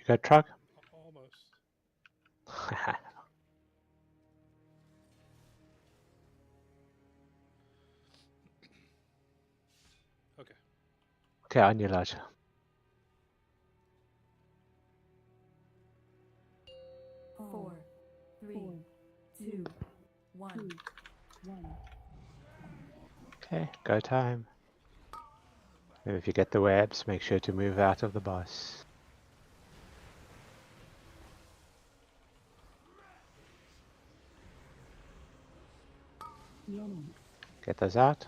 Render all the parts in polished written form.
good, truck? Almost. Okay. Okay, on your lodge. Four, three, two, one. Okay, go time. And if you get the webs, make sure to move out of the boss. Get those out.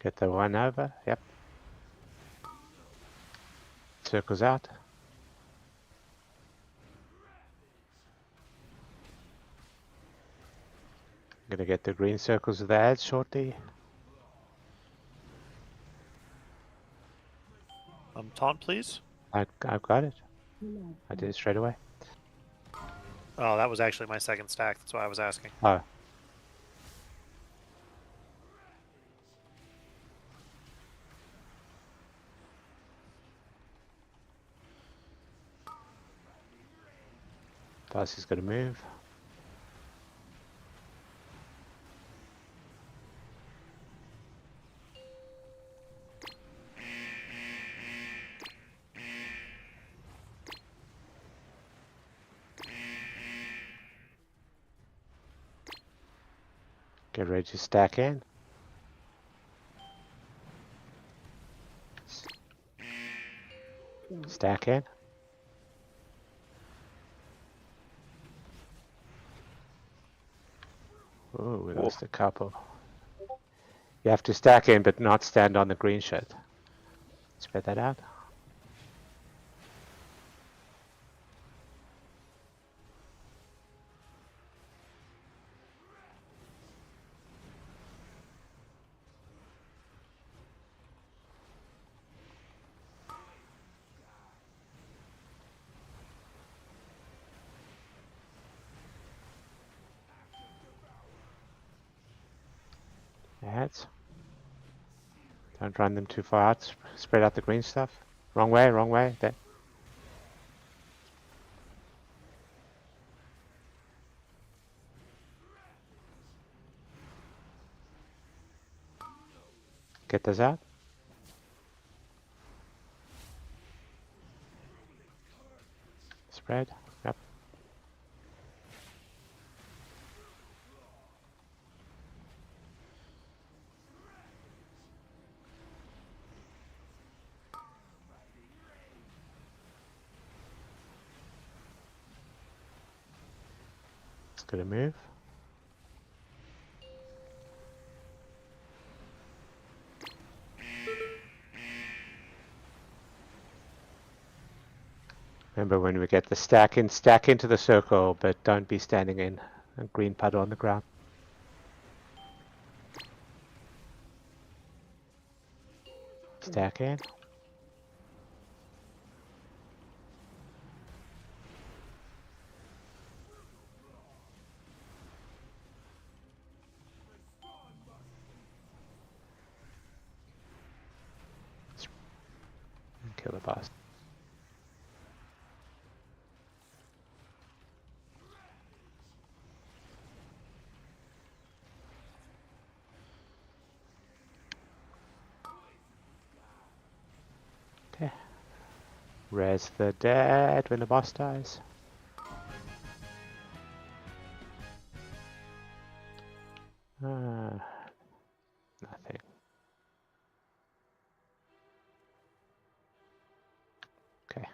Get the one over, yep. Circles out. Gonna get the green circles of the ads shortly. Taunt, please. I've got it. I did it straight away. Oh, that was actually my second stack. That's why I was asking. Oh. Boss is gonna move. Get ready to stack in. Stack in. Oh, we lost a couple. You have to stack in, but not stand on the green shit. Spread that out. Ads. Don't run them too far out. Spread out the green stuff. Wrong way, wrong way. There. Get those out. Spread. Yep. It's gonna move. Remember when we get the stack in, stack into the circle, but don't be standing in a green puddle on the ground. Stack in. Kill the boss. Okay. Res the dead when the boss dies. Nothing. Okay.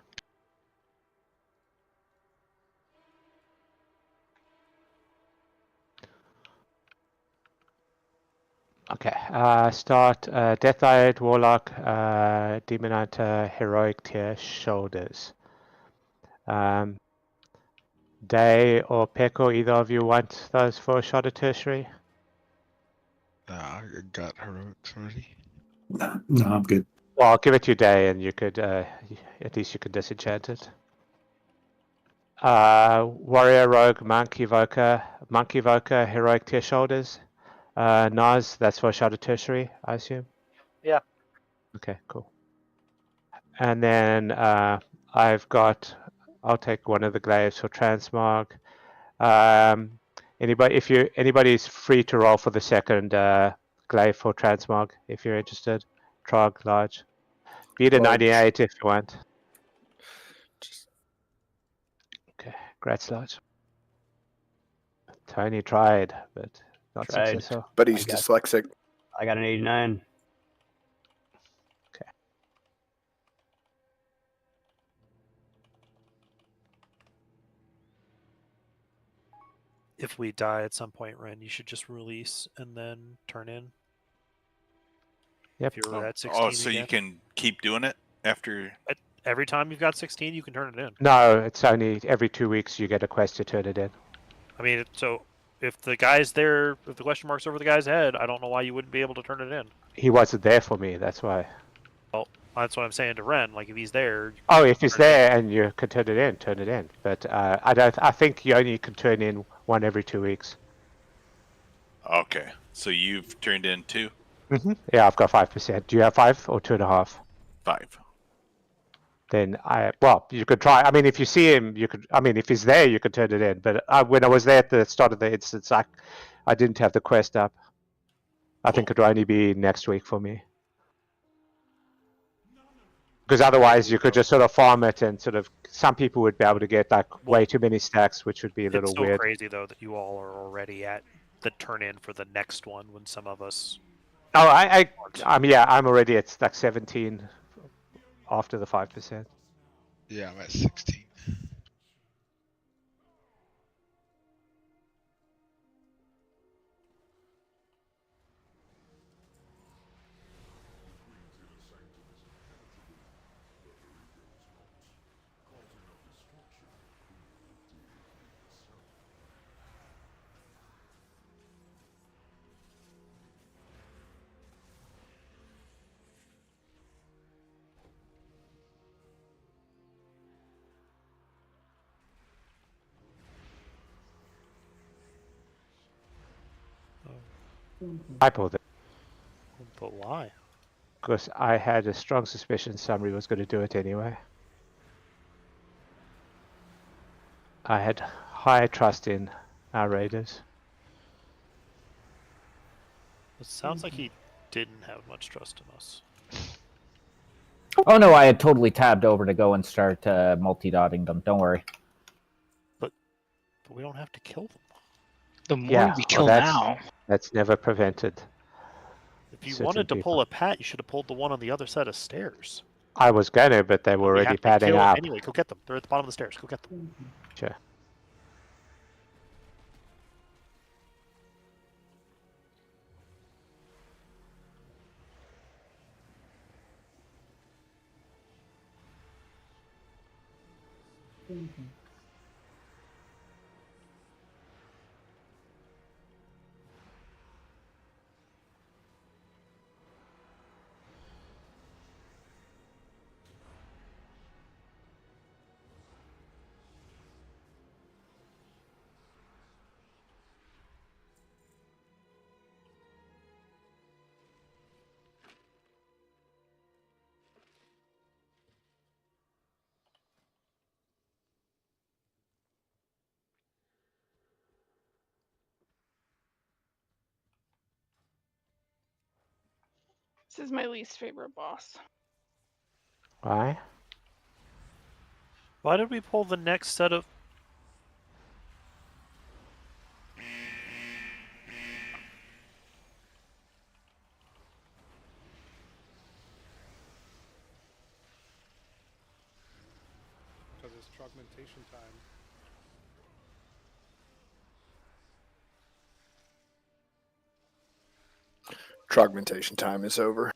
Okay, start Death Knight, Warlock, Demon Hunter, Heroic Tier, Shoulders. Day or Peck or either of you want those for a shot at tertiary? Nah, I got heroics already. No, I'm good. Well, I'll give it to you, Day, and you could at least you can disenchant it. Warrior, Rogue, Monk, Evoker, Heroic Tear Shoulders. Naz, that's for a shot at tertiary, I assume? Yeah. Okay, cool. And then I'll take one of the glaives for Transmog. Anybody's free to roll for the second glaive for Transmog if you're interested. Trog, large. Beat a Large. 98 if you want. Just Okay, Grats, large. Tony tried, but not Tried. successful. But he's I got- dyslexic. I got an 89. If we die at some point, Ren, you should just release and then turn in. Yep. If you're Oh, at 16 so you again. can keep doing it after. Every time you've got 16, you can turn it in. No, it's only every 2 weeks you get a quest to turn it in. I mean, so if the guy's there, if the question mark's over the guy's head, I don't know why you wouldn't be able to turn it in. He wasn't there for me, that's why. Well, that's what I'm saying to Ren. Like, if he's there, Oh, if he's turn it in. there and you can turn it in, turn it in. But I think you only can turn in one every 2 weeks. Okay, so you've turned in 2, Yeah, I've got 5%. Do you have 5 or 2.5? 5. Then you could try. I mean, if you see him, you could. I mean, if he's there, you could turn it in. But when I was there at the start of the instance, I didn't have the quest up. I think it'll only be next week for me. Because otherwise, you could just sort of farm it and sort of. Some people would be able to get like way too many stacks, which would be a little it's so weird. crazy though that you all are already at the turn in for the next one when some of us. Oh, I'm already at like 17 after the 5%. Yeah, I'm at 16. I pulled it But why? because I had a strong suspicion somebody was going to do it anyway. I had high trust in our raiders. It sounds like he didn't have much trust in us. Oh no, I had totally tabbed over to go and start multi-dotting them. Don't worry. But we don't have to kill them. The more Yeah, we well, kill that's- now, That's never prevented. If you Certain wanted to people. pull a pat, you should have pulled the one on the other set of stairs. I was gonna, but they were We already have to padding kill up. anyway. Go get them. They're at the bottom of the stairs. Go get them. Sure. This is my least favorite boss. Why? Why did we pull the next set of... because it's fragmentation time. Fragmentation time is over.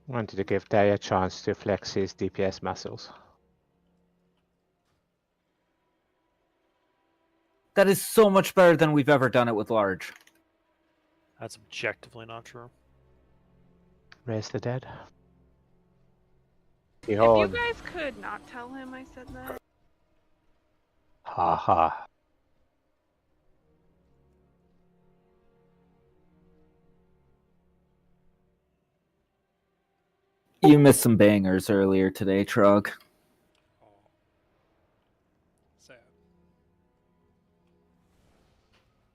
Wanted to give Day a chance to flex his DPS muscles. That is so much better than we've ever done it with large. That's objectively not true. Raise the dead. If you Behold. guys could not tell him I said that. Ha ha. You missed some bangers earlier today, Trog. Oh. Sad.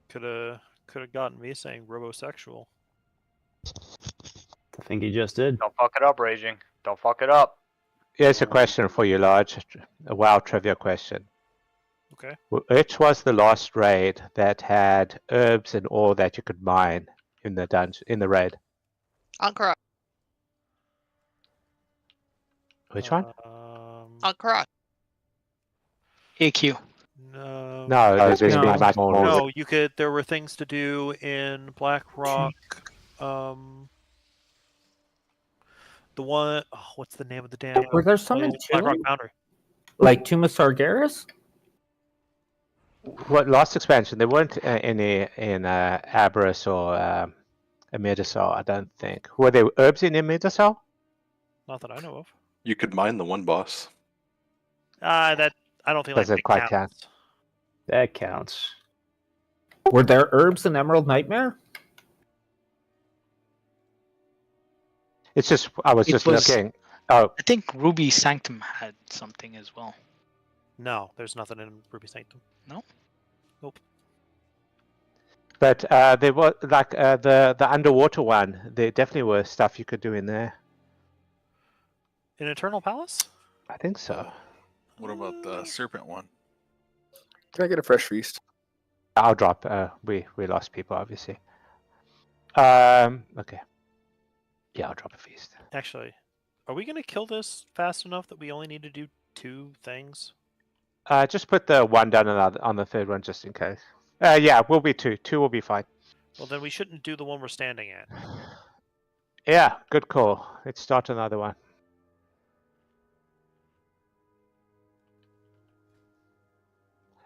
Could have gotten me saying robosexual. I think he just did. Don't fuck it up, Raging. Don't fuck it up. Here's a question for you, Large. A WoW trivia question. Okay. Which was the last raid that had herbs and all that you could mine in the dungeon, in the raid? Ankara. Which one? Ankara. AQ. No. No, there's been much more. No, you could. There were things to do in Blackrock. The one. Oh, what's the name of the damn? Were there some in Blackrock Tomb? Foundry? Like Tomb of Sargeras? What last expansion? There weren't any in Abris or Amidasol, I don't think. Were there herbs in Amidasol? Not that I know of. You could mine the one boss. That I don't think Doesn't that quite counts. count. That counts. Were there herbs in Emerald Nightmare? It's just I was It just was- looking. Oh, I think Ruby Sanctum had something as well. No, there's nothing in Ruby Sanctum. but there was like the underwater one. There definitely were stuff you could do in there. In Eternal Palace? I think so. What about the serpent one? Can I get a fresh feast? I'll drop. We lost people obviously. Okay. Yeah, I'll drop a feast. Actually, are we going to kill this fast enough that we only need to do 2 things? Just put the one down on the third one just in case. Yeah, we'll be 2. 2 will be fine. Well, then we shouldn't do the one we're standing at. Yeah, good call. Let's start another one.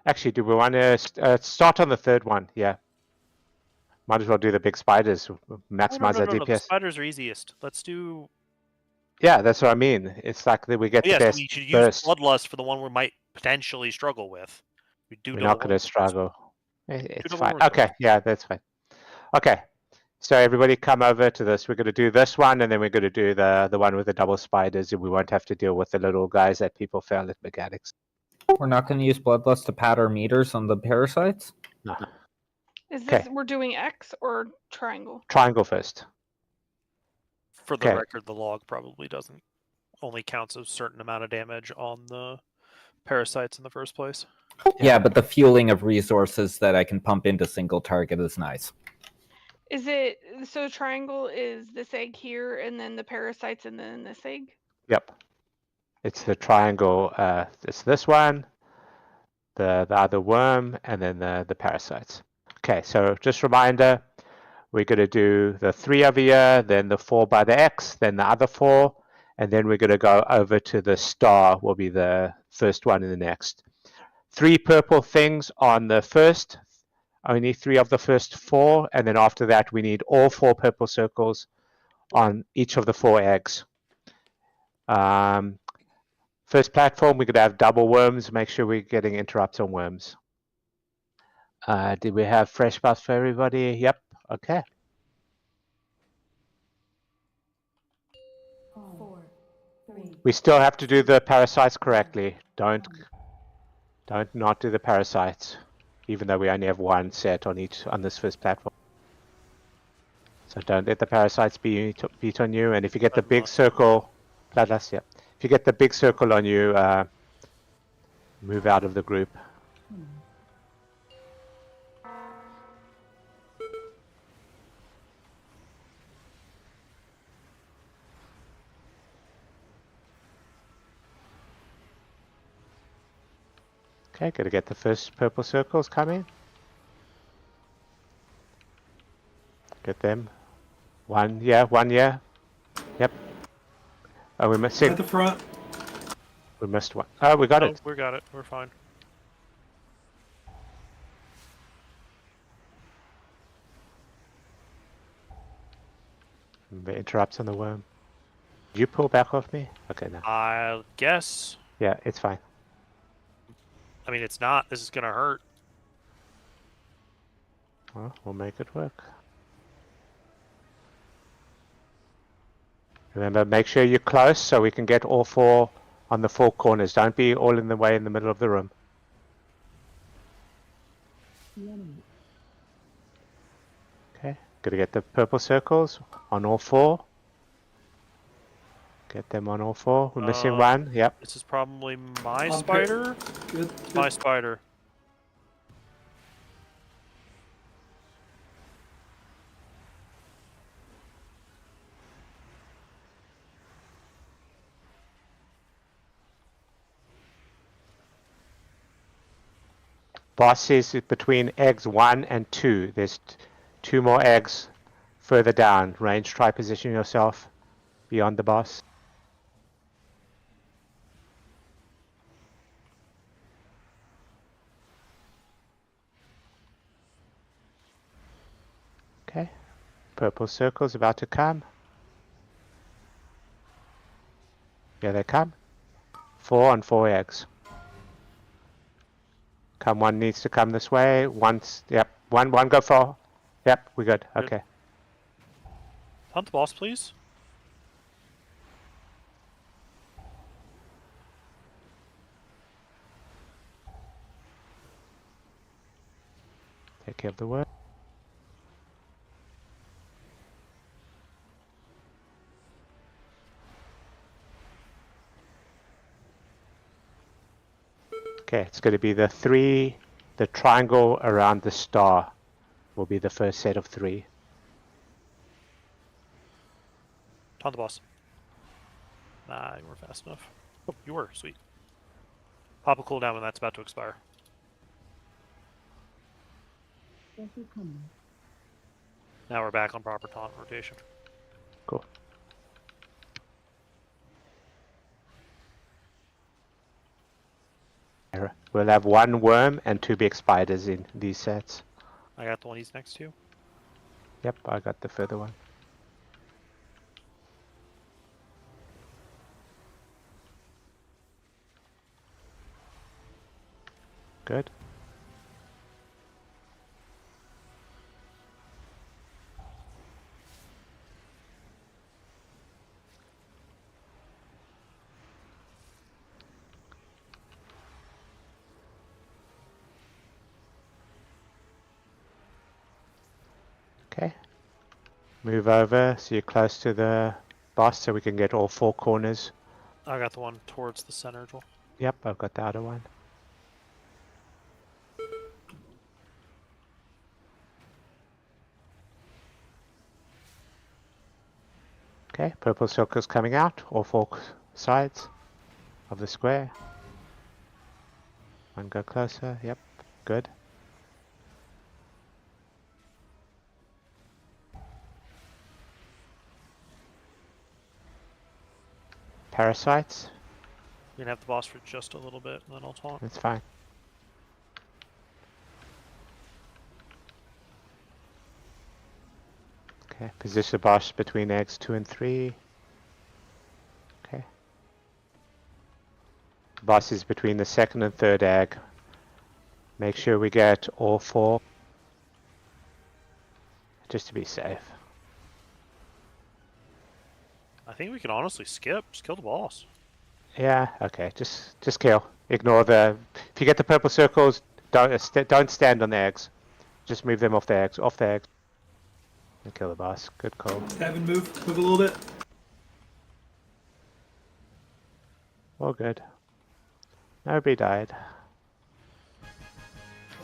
Actually, do we want to start on the third one? Yeah. Might as well do the big spiders. Maximize no, our the DPS. spiders are easiest. Let's do. Yeah, that's what I mean. It's like that we get the Yes, best we should use first. Bloodlust for the one we might potentially struggle with. We're not going to struggle. It's double fine. warlords. Okay, yeah, that's fine. Okay, so everybody come over to this. We're going to do this one, and then we're going to do the one with the double spiders, and we won't have to deal with the little guys that people fail at mechanics. We're not going to use Bloodlust to pad our meters on the parasites? No. Is Okay. this we're doing X or triangle? Triangle first. For the Okay. record, the log probably doesn't only counts a certain amount of damage on the parasites in the first place. Yeah, but the fueling of resources that I can pump into single target is nice. Is it so triangle is this egg here and then the parasites and then this egg? Yep. It's the triangle. It's this one, the other worm, and then the parasites. Okay, so just reminder, we're going to do the 3 over here, then the 4 by the X, then the other 4, and then we're going to go over to the star, will be the first one in the next. 3 purple things on the first, only 3 of the first 4, and then after that we need all 4 purple circles on each of the 4 eggs. First platform, we're going to have double worms. Make sure we're getting interrupts on worms. Did we have fresh buffs for everybody? Yep. Okay. 4, 3, We still have to do the parasites correctly. Don't not do the parasites, even though we only have 1 set on this first platform. So don't let the parasites beat on you. And if you get the big circle, bloodlust, yeah. If you get the big circle on you, move out of the group. Okay, gotta get the first purple circles coming. Get them. 1, yeah, 1, yeah. Yep. Oh, we missing. At the front. We missed one. Oh, we got Oh, it. we got it. We're fine. The interrupts on the worm. Did you pull back off me? Okay, no. I guess. Yeah, it's fine. I mean, it's not. This is gonna hurt. Well, we'll make it work. Remember, make sure you're close so we can get all 4 on the 4 corners. Don't be all in the way in the middle of the room. Okay, gotta get the purple circles on all 4. Get them on all 4. We're missing one. Yep. This is probably my On spider. Good. It's my spider. Boss is between eggs 1 and 2. There's 2 more eggs further down. Range, try position yourself beyond the boss. Okay. Purple circle's about to come. Here they come. 4 on 4 eggs. Come, one needs to come this way. Once, yep. One go for. Yep, we're good. Good. Okay. Hunt the boss, please. Take care of the work. Okay, it's going to be the triangle around the star will be the first set of 3. Hunt the boss. Nah, you weren't fast enough. Oh, you were. Sweet. Pop a cooldown when that's about to expire. Now we're back on proper taunt rotation. Cool. We'll have 1 worm and 2 big spiders in these sets. I got the one he's next to. Yep, I got the further one. Good. Okay. Move over so you're close to the boss so we can get all 4 corners. I got the one towards the center, Joel. Yep, I've got the other one. Okay, purple circle's coming out, all 4 sides of the square. One go closer, yep, good. Parasites, We're gonna have the boss for just a little bit, and then I'll taunt. that's fine. Okay, position the boss between eggs 2 and 3. Okay. The boss is between the 2nd and 3rd egg. Make sure we get all 4. Just to be safe. I think we can honestly skip. Just kill the boss. Yeah, okay, just kill. Ignore the... If you get the purple circles, don't stand on the eggs. Just move them off the eggs, and kill the boss. Good call. Tavin, move a little bit. All good. Nobody died.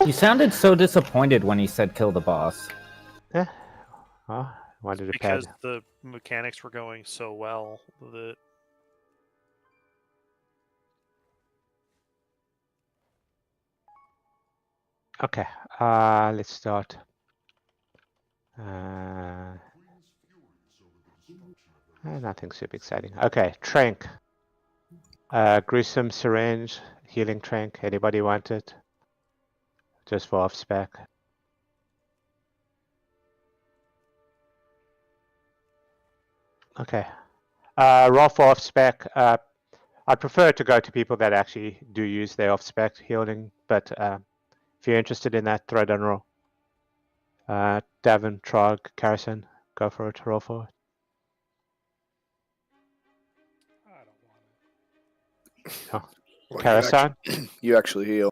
You sounded so disappointed when he said kill the boss. Yeah. Oh, wanted to Because pad. the mechanics were going so well that Okay, let's start. Nothing super exciting. Okay, Trank. Gruesome syringe, healing trank. Anybody want it? Just for off spec. Okay. Roll for off spec. I'd prefer to go to people that actually do use their off spec healing, but if you're interested in that, throw down roll. Davin, Trog, Carrison, go for it. Roll for it. I don't want it. Oh. Carrison? You actually heal.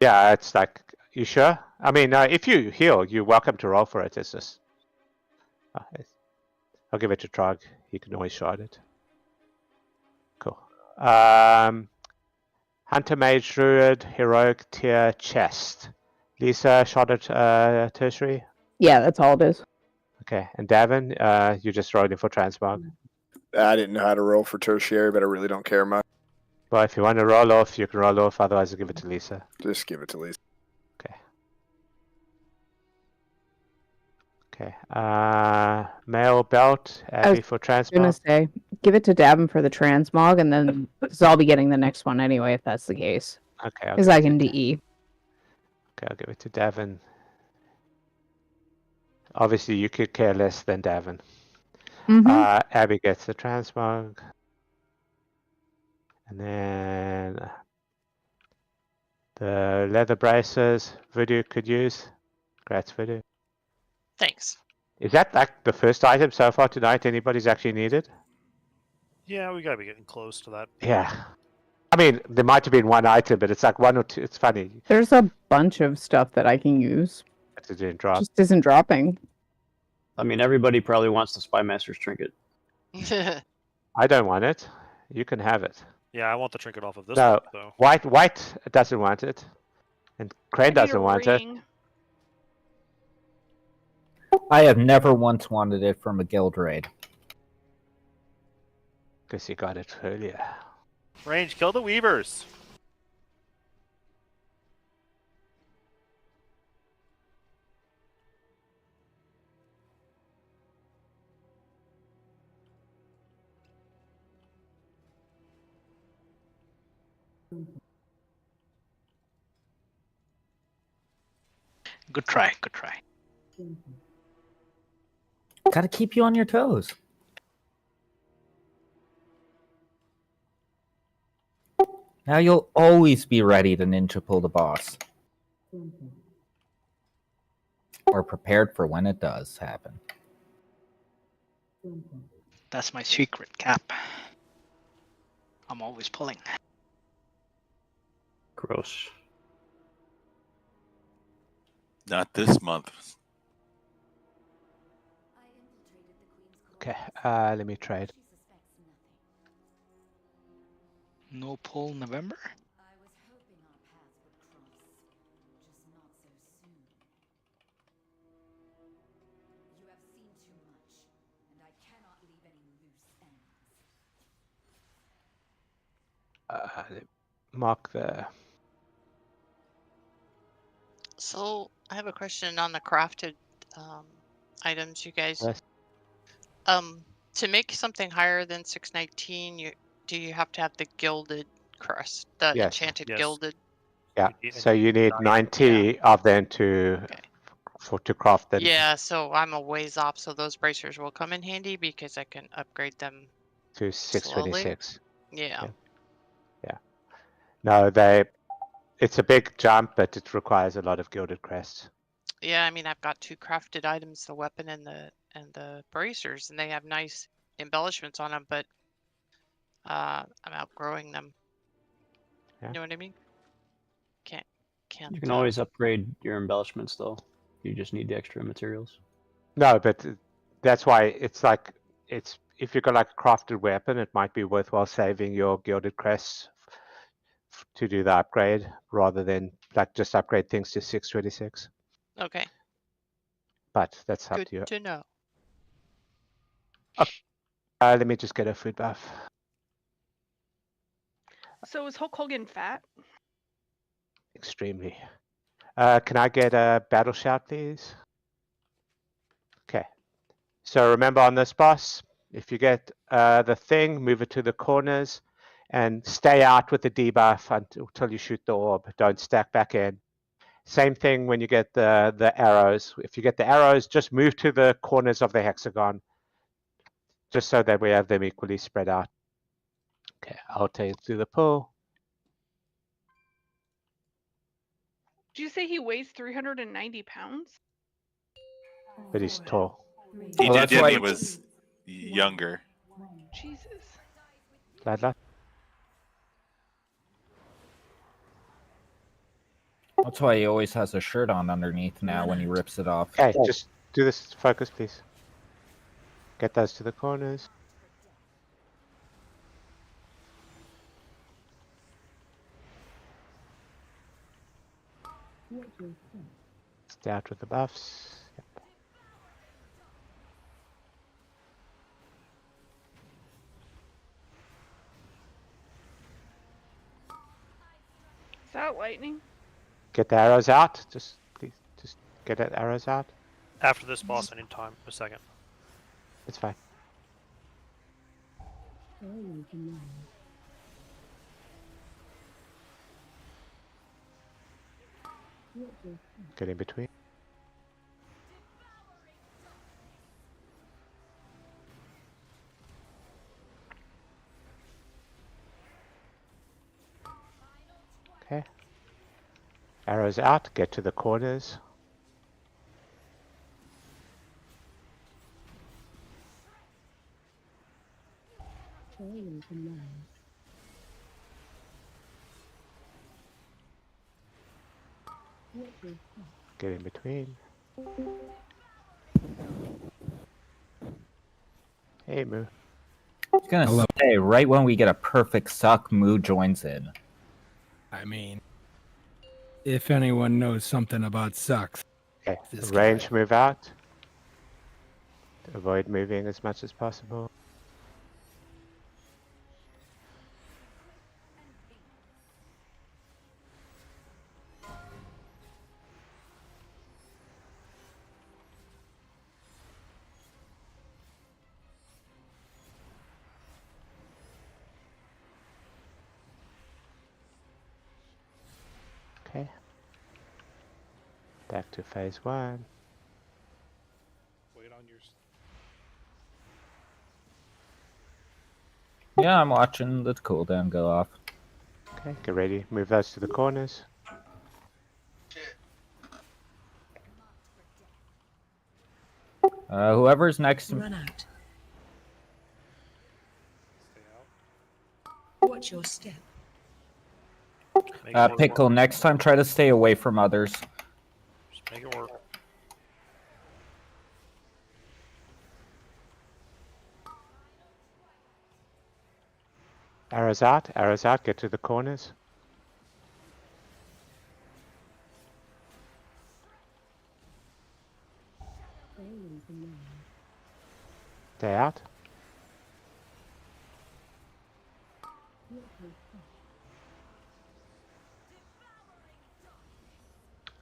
Yeah, it's like, you sure? I mean, if you heal, you're welcome to roll for it. It's just, I'll give it to Trog. He can always shard it. Cool. Hunter, Mage, Druid, Heroic, Tier, Chest. Lisa, shot at Tertiary. Yeah, that's all it is. Okay, and Davin, you just rolled in for Transmog. I didn't know how to roll for tertiary, but I really don't care much. Well, if you want to roll off, you can roll off. Otherwise, I'll give it to Lisa. Just give it to Lisa. Okay. Okay. Mail belt, Abby for I was gonna Transmog. say, give it to Davin for the transmog, and then because I'll be getting the next one anyway, if that's the case. Okay. Because I can DE. Okay, I'll give it to Davin. Obviously, you could care less than Davin. Abby gets the transmog. And then the leather braces Voodoo could use. Congrats, Voodoo. Thanks. Is that like the first item so far tonight anybody's actually needed? Yeah, we gotta be getting close to that. Yeah. I mean, there might have been one item, but it's like one or two. It's funny. There's a bunch of stuff that I can use. It didn't drop. Just isn't dropping. I mean, everybody probably wants the Spy Master's trinket. I don't want it. You can have it. Yeah, I want the trinket off of this No, one, though. White doesn't want it. And Crane doesn't want it. I have never once wanted it from a guild raid. Guess you got it earlier. Range, kill the Weavers. Good try, good try. Gotta keep you on your toes. Now you'll always be ready to ninja pull the boss. Or prepared for when it does happen. That's my secret, Cap. I'm always pulling. Gross. Not this month. Okay, let me trade. No pull November? Mark the... So, I have a question on the crafted items, you guys. Yes. To make something higher than 619, do you have to have the gilded crest, the Yes. enchanted Yes. gilded? Yeah, You so you need 90 of them to craft them. Yeah, so I'm a ways off, so those bracers will come in handy because I can upgrade them To 626. Yeah. Yeah. No, it's a big jump, but it requires a lot of gilded crests. Yeah, I mean I've got 2 crafted items, the weapon and the bracers, and they have nice embellishments on them, but I'm outgrowing them. Yeah. You know what I mean? Can't You can always upgrade your embellishments, though. You just need the extra materials. No, but that's why it's like, if you've got like a crafted weapon, it might be worthwhile saving your gilded crests to do the upgrade rather than like just upgrade things to 626. Okay. But that's up Good to you. to know. Let me just get a food buff. So is Hulk Hogan fat? Extremely. Can I get a battle shout, please? Okay. So remember on this boss, If you get the thing, move it to the corners and stay out with the debuff until you shoot the orb. Don't stack back in. Same thing when you get the arrows. If you get the arrows, just move to the corners of the hexagon, just so that we have them equally spread out. Okay, I'll take you through the pull. Did you say he weighs 390 pounds? But he's tall. He Well, did that's when why- he was younger. Jesus. Ladla? That's why he always has a shirt on underneath now when he rips it off. Okay, just do this focus, please. Get those to the corners. Stay out with the buffs. Yep. Is that lightning? Get the arrows out. Just please, just get the arrows out. After this boss, I need time. A second. It's fine. Get in between. Okay. Arrows out, get to the corners. Get in between. Hey, Moo. I was gonna say, right when we get a perfect suck, Moo joins in. I mean, if anyone knows something about sucks. Okay, This range guy. move out. Avoid moving as much as possible. Okay. Back to phase 1. Wait on your. Yeah, I'm watching the cooldown go off. Okay, get ready. Move those to the corners. Whoever's next to Run out. Stay out. Watch your step. Make it work. Pickle, next time try to stay away from others. Just make it work. Arrows out, get to the corners. Stay out.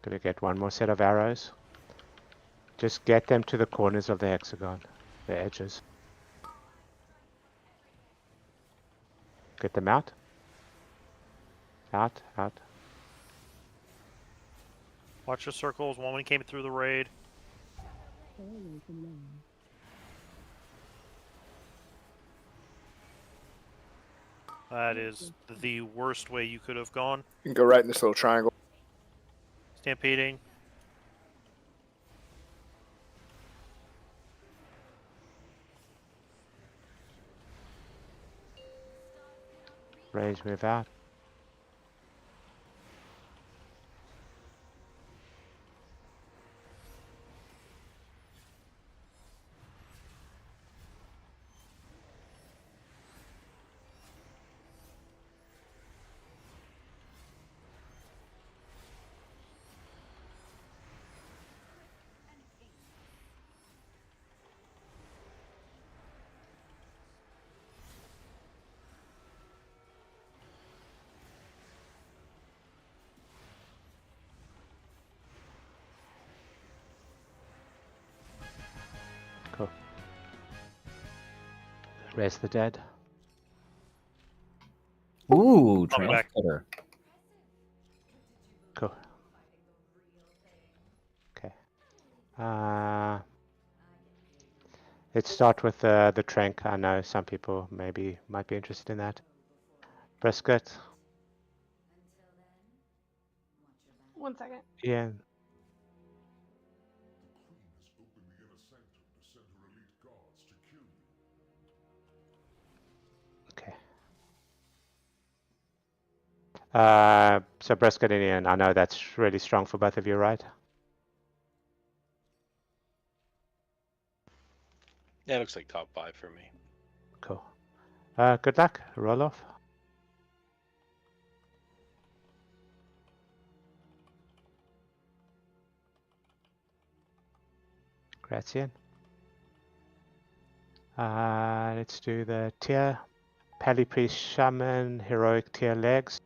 Gonna get one more set of arrows. Just get them to the corners of the hexagon, the edges. Get them out. Out. Watch the circles. One when he came through the raid. That is the worst way you could have gone. You can go right in this little triangle. Stampeding. Range move out. Raise the dead. Ooh, I'll be back. transporter. Cool. Okay. Let's start with the Trank. I know some people maybe might be interested in that. Brisket. 1 second. Ian. Okay. So Brisket and Ian, I know that's really strong for both of you, right? Yeah, it looks like top 5 for me. Cool. Good luck. Roll off. Grazie. Let's do the tier. Pally Priest Shaman, Heroic tier legs.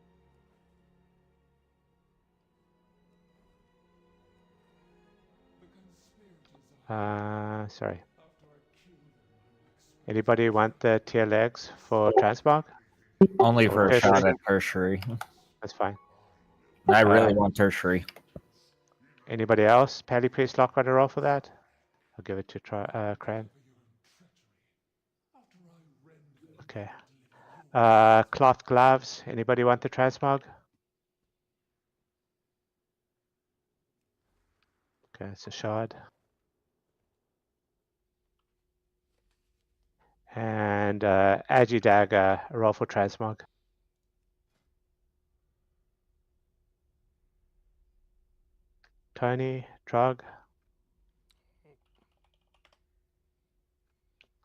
Sorry. Anybody want the tier legs for Transmog? Only Or for a tertiary? shot at tertiary. That's fine. I really want tertiary. Anybody else? Pally Priest Lock got a roll for that? I'll give it to Cran. Okay. Cloth gloves. Anybody want the Transmog? Okay, it's a shard. And Agi Dagger, a roll for Transmog. Tony, Trog.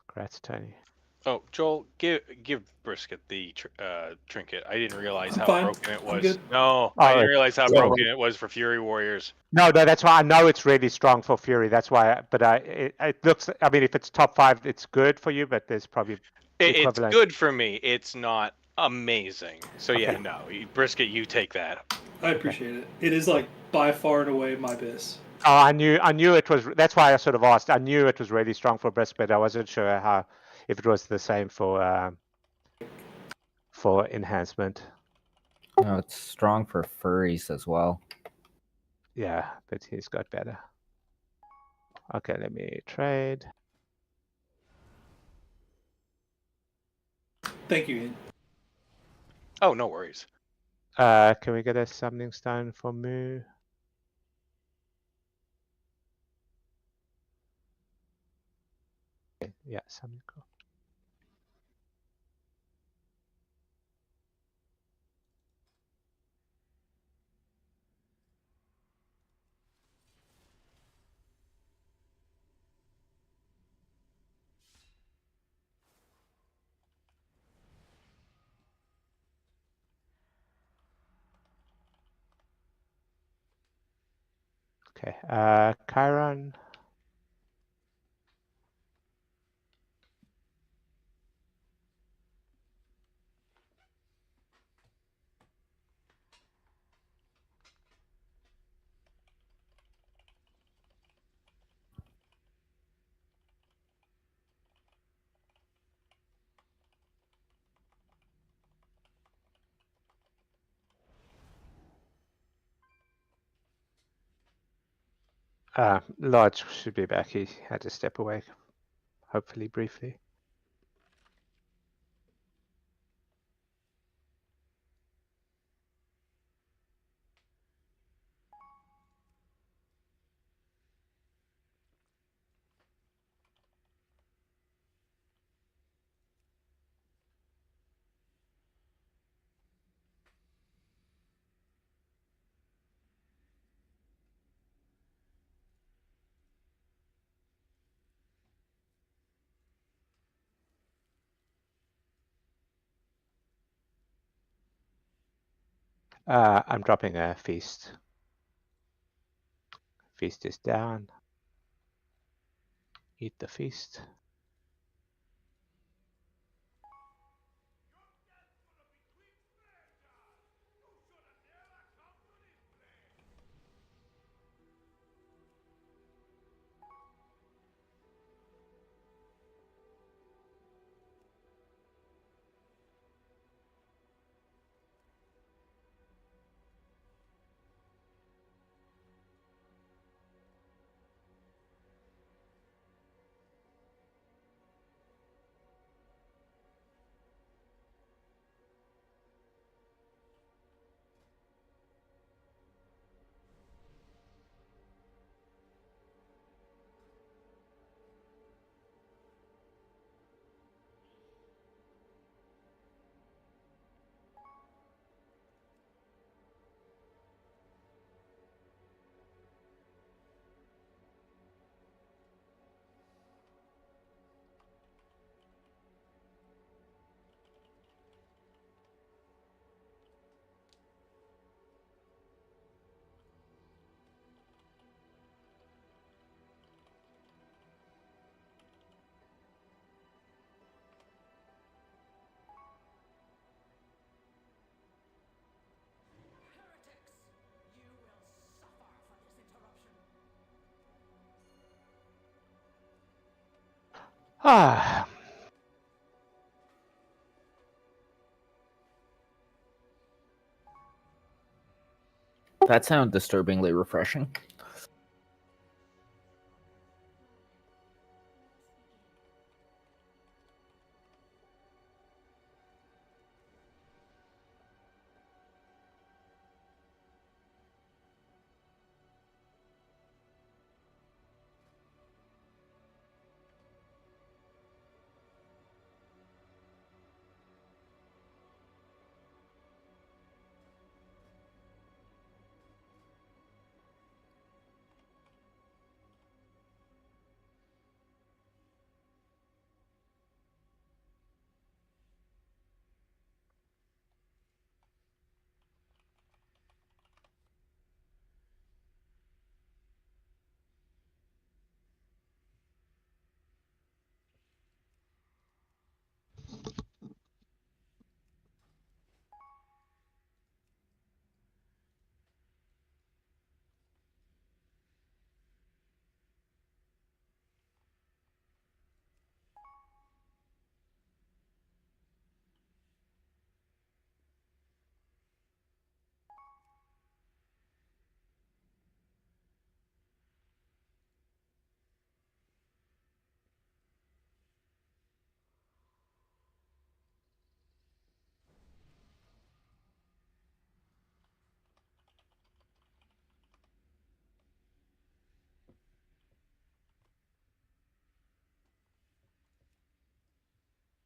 Congrats, Tony. Oh, Joel, give Brisket the trinket. I didn't realize how fine. broken it I'm was. good. No, Oh, I didn't realize how yeah. broken it was for Fury Warriors. No, that's why I know it's really strong for Fury. That's why, but it looks. I mean, if it's top 5, it's good for you. But there's probably It's equivalent. good for me. It's not amazing. So yeah, Okay. no, Brisket, you take that. I appreciate it. It is like by far and away my best. Oh, I knew it was. That's why I sort of asked. I knew it was really strong for Brisket. I wasn't sure how if it was the same for enhancement. No, it's strong for furries as well. Yeah, but he's got better. Okay, let me trade. Thank you, Ian. Oh, no worries. Can we get a summoning stone for Moo? Yeah, something cool. Okay, Chiron. Lodge should be back. He had to step away, hopefully briefly. I'm dropping a feast. Feast is down. Eat the feast. Ah. That sounds disturbingly refreshing.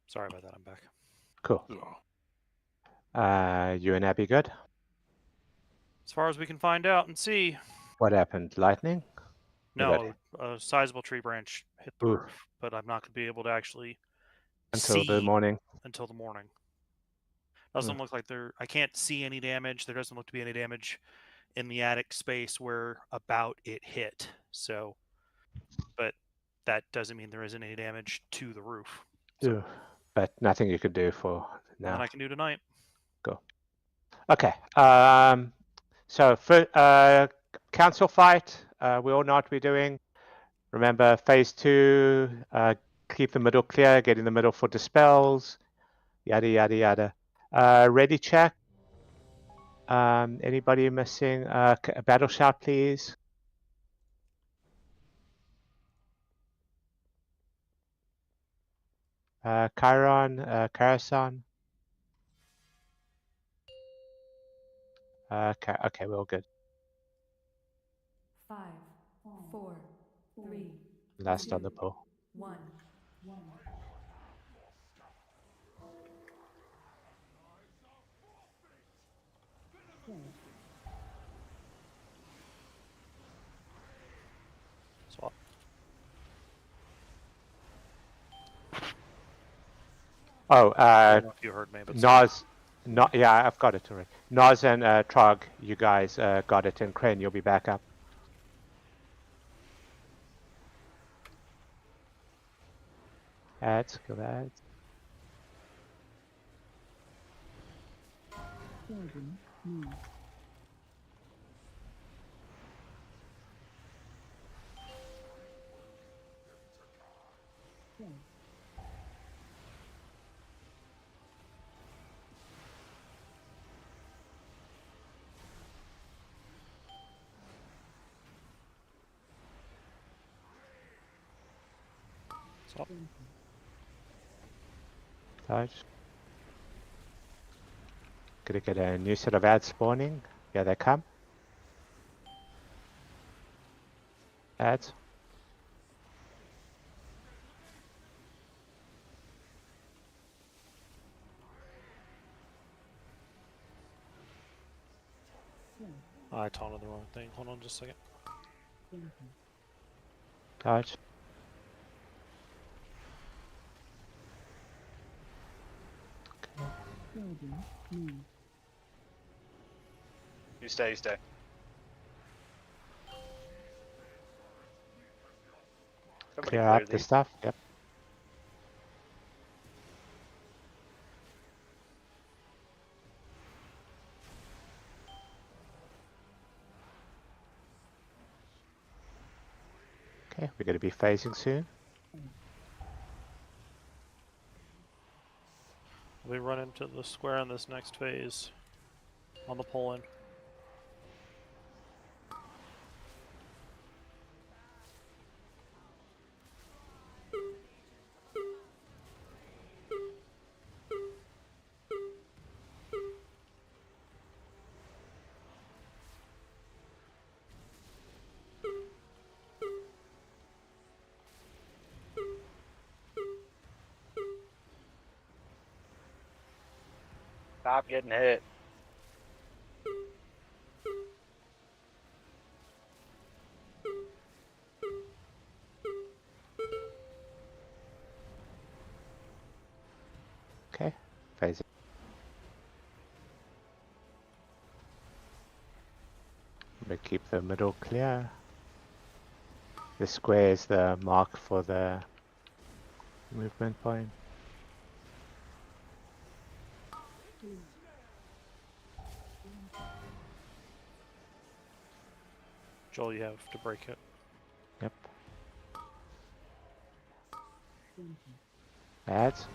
Sorry about that. I'm back. Cool. You and Abby good? As far as we can find out and see. What happened? Lightning? You got No, a sizable tree branch hit the Ooh. roof, but I'm not going to be able to actually Until see the morning. until the morning. Doesn't look like there. I can't see any damage. There doesn't look to be any damage in the attic space where about it hit. So, but that doesn't mean there isn't any damage to the roof. So, but nothing you could do for now. Nothing I can do tonight. Go. Okay. So for council fight, we all know what we're doing. Remember, phase 2, keep the middle clear, get in the middle for dispels, yada yada yada. Ready check. Anybody missing? A battle shout, please. Chiron, Karasan. Okay, we're all good. 5, 4, 3, Last 2, on the poll. 1. Swap. Oh, I don't know if you heard me, but Nas, yeah, I've got it already. Nas and Trog, you guys got it, and Crane, you'll be back up. Ads, kill ads. swap. Touch. Gonna get a new set of ads spawning. Yeah, they come. Ads. I taunted the wrong thing. Hold on just a second. Touch. You stay, you stay. Somebody Clear clear up the these. stuff. Yep. Okay, we're going to be phasing soon. we run into the square in this next phase on the pull-in. Stop getting hit. Okay, phase it. We keep the middle clear. The square is the mark for the movement point. Joel, you have to break it. Yep. Ads.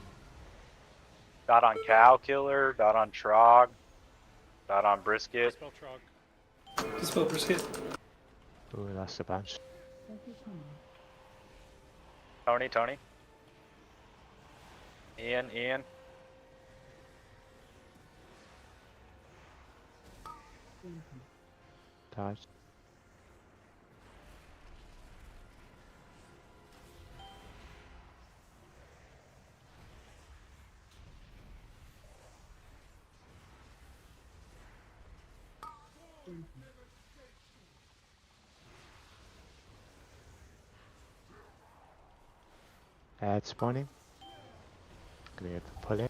Dot on cow killer, dot on trog, dot on brisket. Spell Trog. Dispel brisket. Ooh, that's a bunch. Tony. Ian. Dodge. Add spawning. Gonna get the pull in.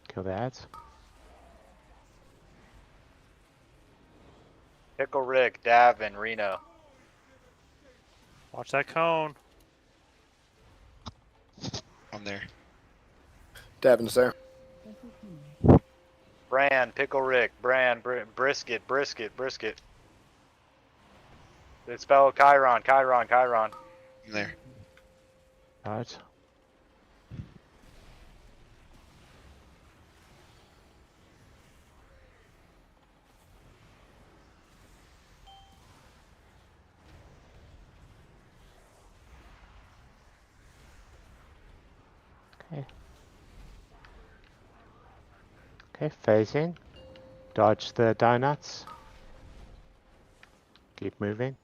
Kill the ads. Pickle Rick, Davin, Reno. Watch that cone. I'm there. Davin's there. Bran, Pickle Rick, Bran, brisket. It's spelled Chiron. I'm there. Dodge. Okay. Okay, phasing. Dodge the donuts. Keep moving.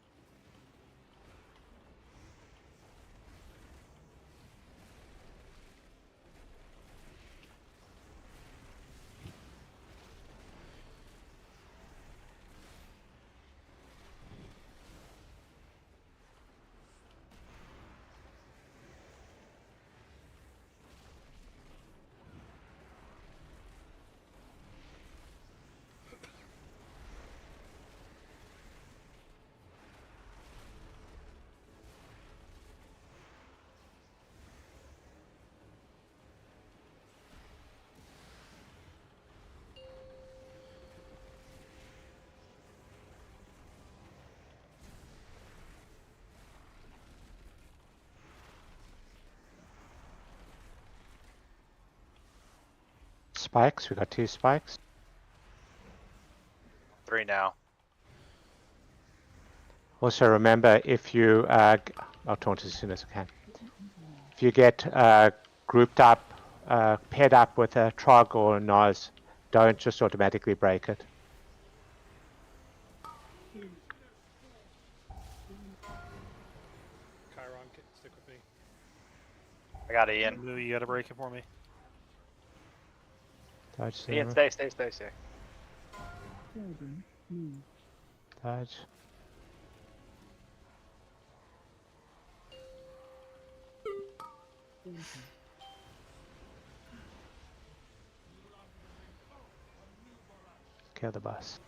Spikes, we got 2 spikes. 3 now. Also remember, if you, I'll taunt as soon as I can. If you get grouped up, paired up with a Trog or a Nos, don't just automatically break it. Chiron, stick with me. I got Ian. Lou, you gotta break it for me. Dodge. Ian, Zero. stay. Dodge. Kill the boss.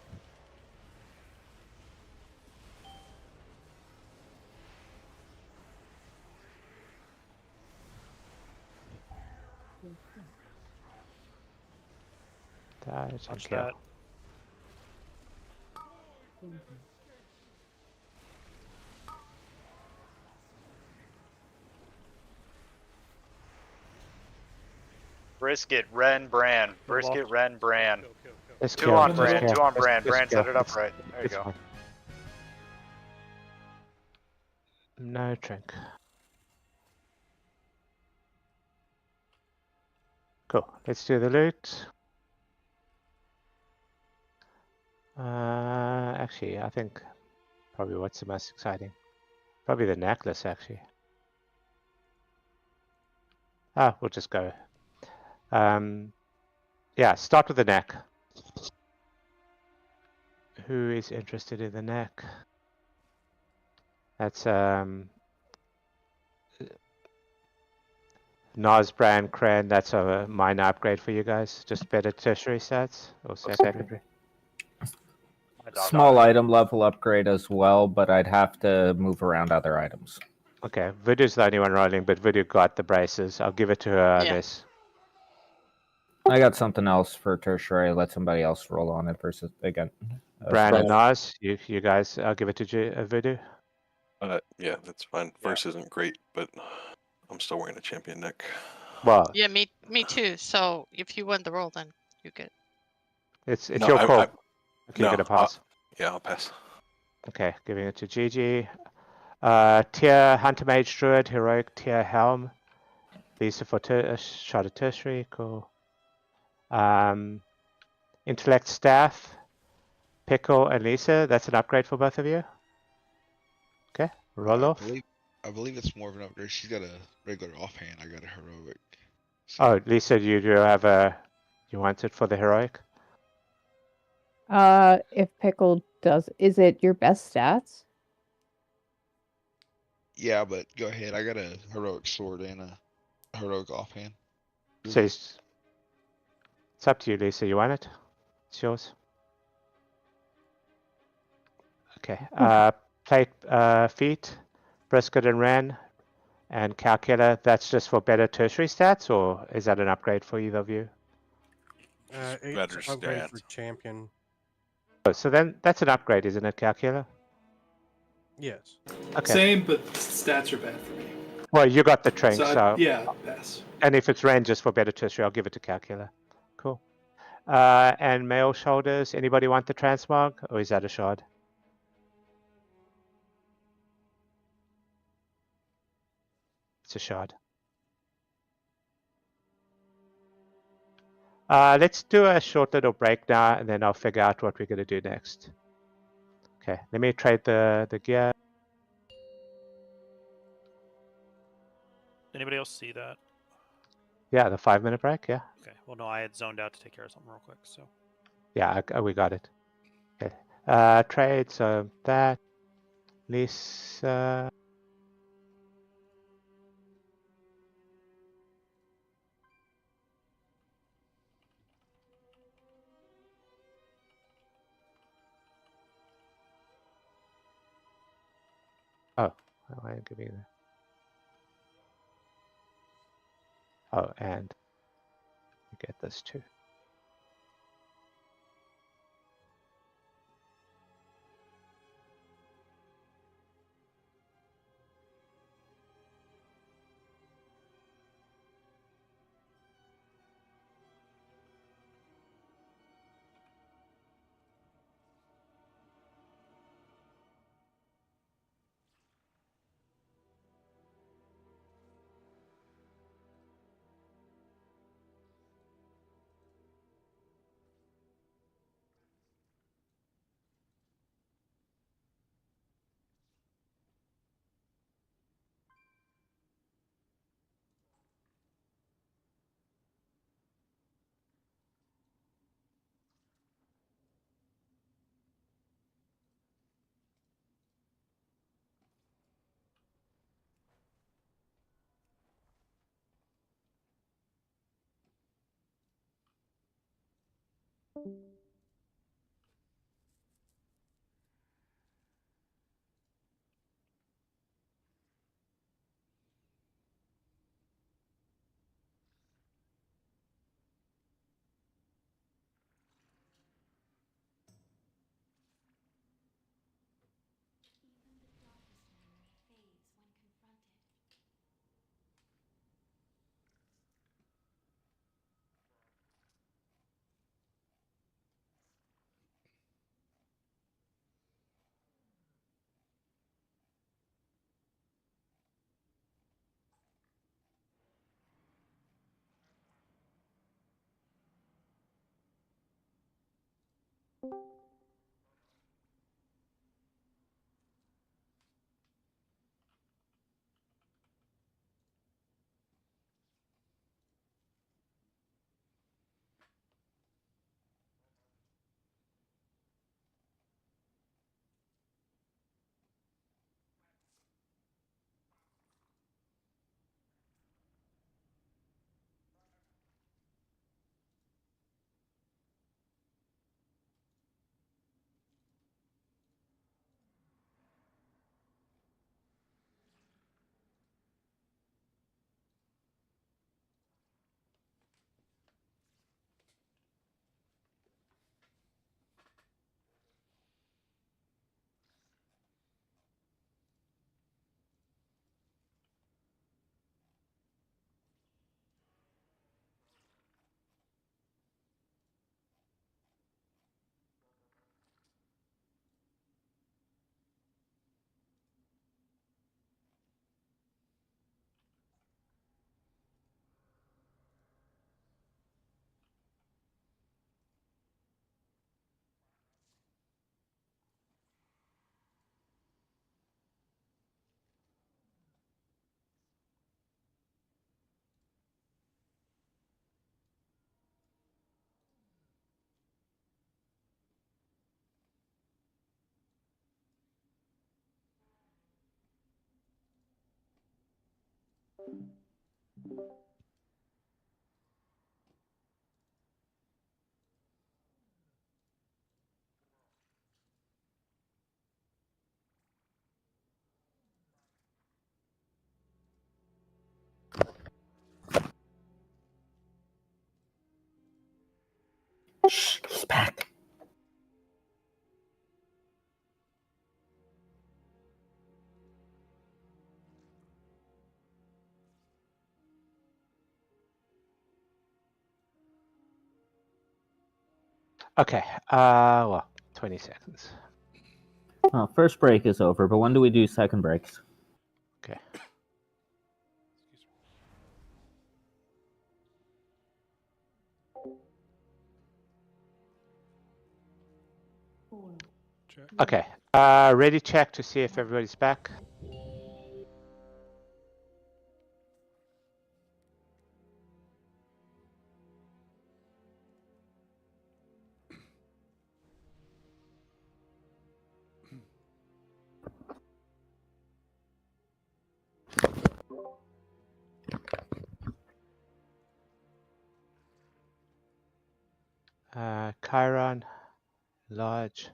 Dodge and Watch kill. that. Brisket, Ren, Bran. Go off. Brisket, Ren, Bran. Let's Two kill. on Let's Bran, kill. two on Let's- Bran. let's Bran, kill. set it up It's- right. There you it's go. fine. No drink. Cool. Let's do the loot. Actually, I think probably what's the most exciting? Probably the necklace, actually. Ah, we'll just go. Yeah, start with the neck. Who is interested in the neck? That's Nas brand Cran. That's a minor upgrade for you guys. Just better tertiary stats or secondary. Small item level upgrade as well, but I'd have to move around other items. Okay, Voodoo's the only one rolling, but Voodoo got the braces. I'll give it to her unless. I got something else for tertiary. Let somebody else roll on it versus again. Brand and Nas, you guys, I'll give it to Voodoo. Yeah, that's fine. First isn't great, but I'm still wearing a champion neck. Well, Yeah, me too. So if you win the roll, then you get. it's No, your I- call. I- Okay, you're no, gonna pass. Yeah, I'll pass. Okay, giving it to Gigi. Tier Hunter Mage Druid, Heroic Tier Helm. These are for shot of tertiary, cool. Intellect Staff, Pickle and Lisa, that's an upgrade for both of you. Okay, roll off. I believe it's more of an upgrade. She's got a regular offhand. I got a heroic. Oh, Lisa, you do have you want it for the heroic? If Pickle does, is it your best stats? Yeah, but go ahead. I got a heroic sword and a heroic offhand. So it's up to you, Lisa. You want it? It's yours. Okay. Plate feet, brisket and ren, and calculator. That's just for better tertiary stats, or is that an upgrade for either of you? It's Better upgrade stats. for champion. Oh, so then that's an upgrade, isn't it, calculator? Yes. Okay. Same, but stats are bad for me. Well, you got the trank, so yeah, pass. And if it's ren just for better tertiary, I'll give it to calculator. Cool. And male shoulders. Anybody want the transmog, or is that a shard? It's a shard. Let's do a short little break now, and then I'll figure out what we're going to do next. Okay, let me trade the gear. Anybody else see that? Yeah, the 5-minute break, yeah. Okay. Well, no, I had zoned out to take care of something real quick. So. Yeah, we got it. Okay. Trade, so that. Lisa. Oh, I am giving that. Oh, and you get this too. Shh, he's back. Okay. Well, 20 seconds. Well, first break is over, but when do we do second breaks? Okay. Okay. Ready check to see if everybody's back. Chiron, large.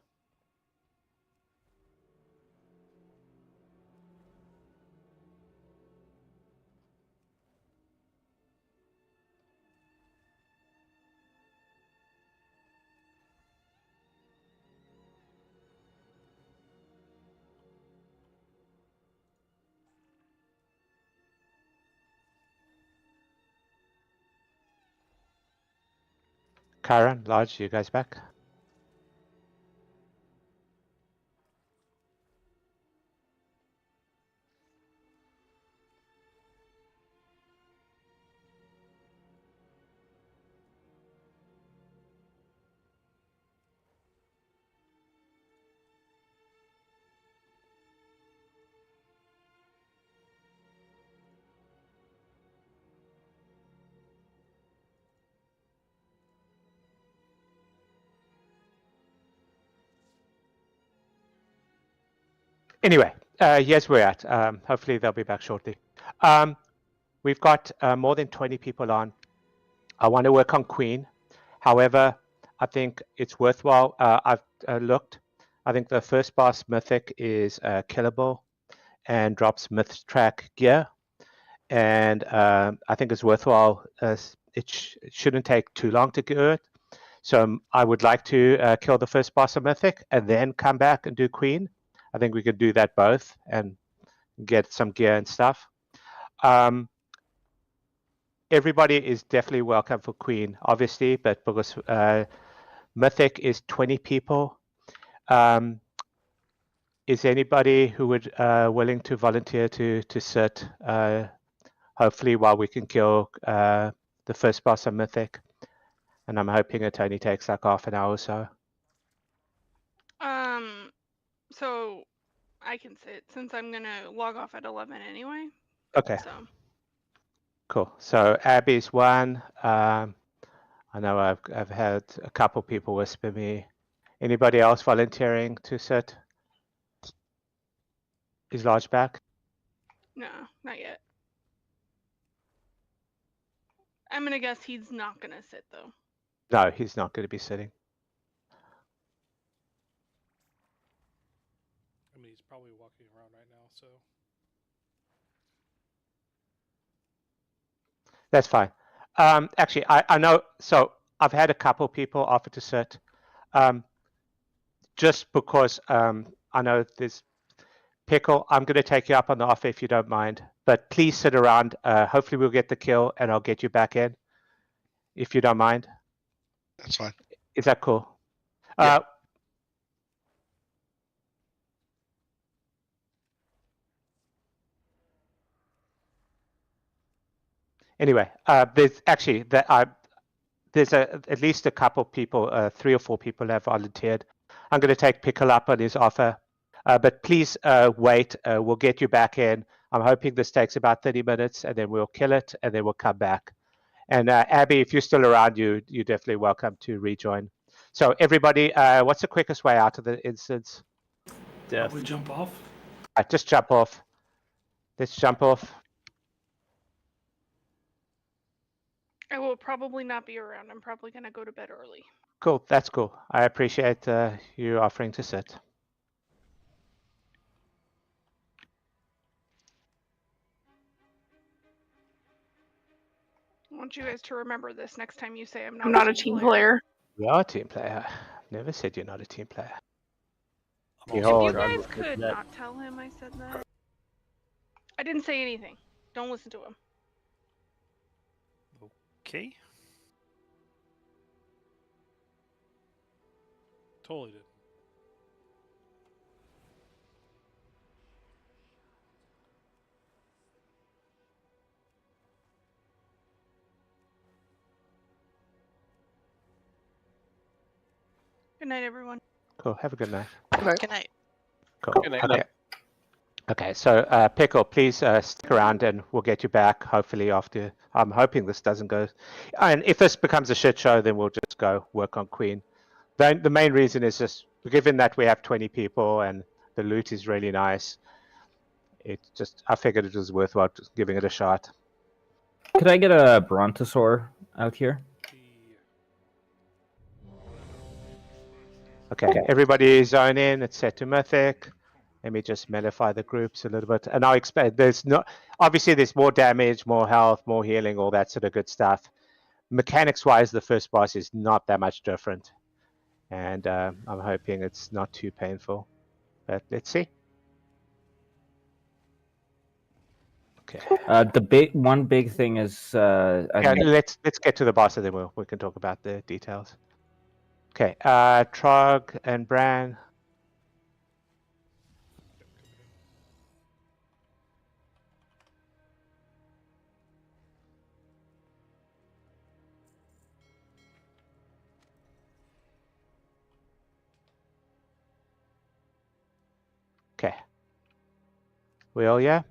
Chiron, large, you guys back? Anyway, yes, we're at. Hopefully they'll be back shortly. We've got more than 20 people on. I want to work on Queen. However, I think it's worthwhile. I've looked. I think the first boss mythic is killable and drops myth track gear. And I think it's worthwhile. It shouldn't take too long to do it. So I would like to kill the first boss of mythic and then come back and do Queen. I think we could do that both and get some gear and stuff. Everybody is definitely welcome for Queen, obviously, but because Mythic is 20 people, is anybody who would willing to volunteer to sit, hopefully while we can kill the first boss of Mythic? And I'm hoping it only takes like half an hour or so. So I can sit since I'm gonna log off at 11 anyway. Okay. So Cool. So Abby's one. I know I've had a couple people whisper me. Anybody else volunteering to sit? Is Large back? no, not yet. I'm gonna guess he's not gonna sit though. No, he's not going to be sitting. I mean, he's probably walking around right now, so. That's fine. Actually, I know. So I've had a couple people offer to sit. Just because I know there's Pickle, I'm going to take you up on the offer if you don't mind. But please sit around. Hopefully we'll get the kill and I'll get you back in. If you don't mind. That's fine. Is that cool? Yeah. Anyway, there's actually there's at least a couple people, 3 or 4 people have volunteered. I'm going to take Pickle up on his offer. But please wait. We'll get you back in. I'm hoping this takes about 30 minutes and then we'll kill it and then we'll come back. And Abby, if you're still around, you're definitely welcome to rejoin. So everybody, what's the quickest way out of the instance? Death. Probably jump off. Just jump off. Let's jump off. I will probably not be around. I'm probably gonna go to bed early. Cool. That's cool. I appreciate you offering to sit. I want you guys to remember this next time you say I'm not a team player. You are a team player. Never said you're not a team player. If you guys could not tell him I said that. I didn't say anything. Don't listen to him. Okay. Totally did. Good night, everyone. Cool. Have a good night. Good night. Cool. Good night. Okay. Okay. So Pickle, please stick around and we'll get you back. Hopefully after. I'm hoping this doesn't go. And if this becomes a shit show, then we'll just go work on Queen. The main reason is just given that we have 20 people and the loot is really nice. I figured it was worthwhile just giving it a shot. Could I get a Brontosaur out here? Okay, everybody zone in. It's set to mythic. Let me just mellify the groups a little bit. And I'll expect obviously there's more damage, more health, more healing, all that sort of good stuff. Mechanics wise, the first boss is not that much different. And I'm hoping it's not too painful. But let's see. Okay. The one big thing is let's get to the boss and then we can talk about the details. Okay, Trog and Bran. Okay. We all yeah?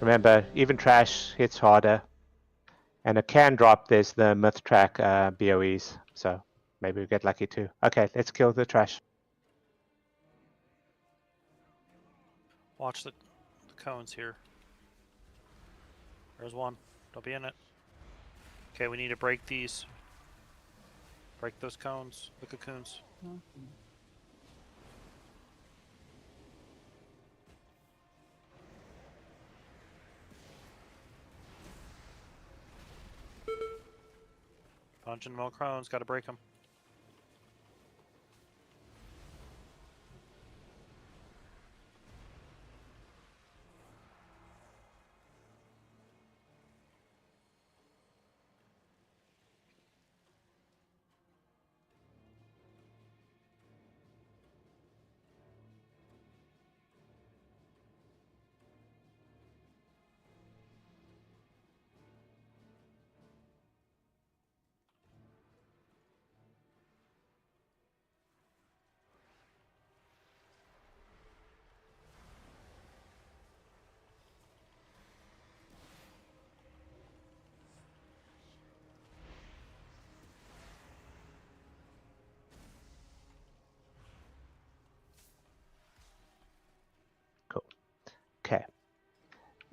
Remember, even trash hits harder. And a can drop, there's the myth track BOEs. So maybe we get lucky too. Okay, let's kill the trash. Watch the cones here. There's one. Don't be in it. Okay, we need to break these. Break those cones, the cocoons. Punching more crones, gotta break them.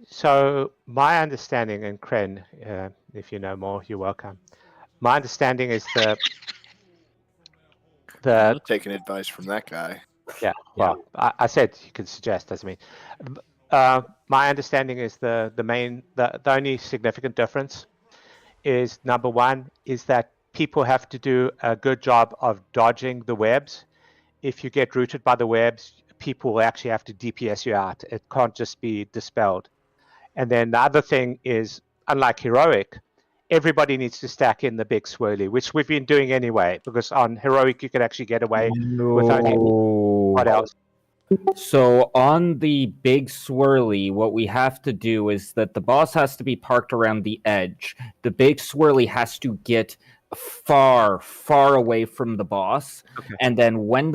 So my understanding, and Kren, if you know more, you're welcome. My understanding is I'm not taking advice from that guy. yeah. Well, I said you can suggest, doesn't mean. My understanding is the only significant difference is number one is that people have to do a good job of dodging the webs. If you get routed by the webs, people will actually have to DPS you out. It can't just be dispelled. And then the other thing is, unlike heroic, everybody needs to stack in the big swirly, which we've been doing anyway, because on heroic you can actually get away with only what else? So on the big swirly, what we have to do is that the boss has to be parked around the edge. The big swirly has to get far, far away from the boss. Okay. And then when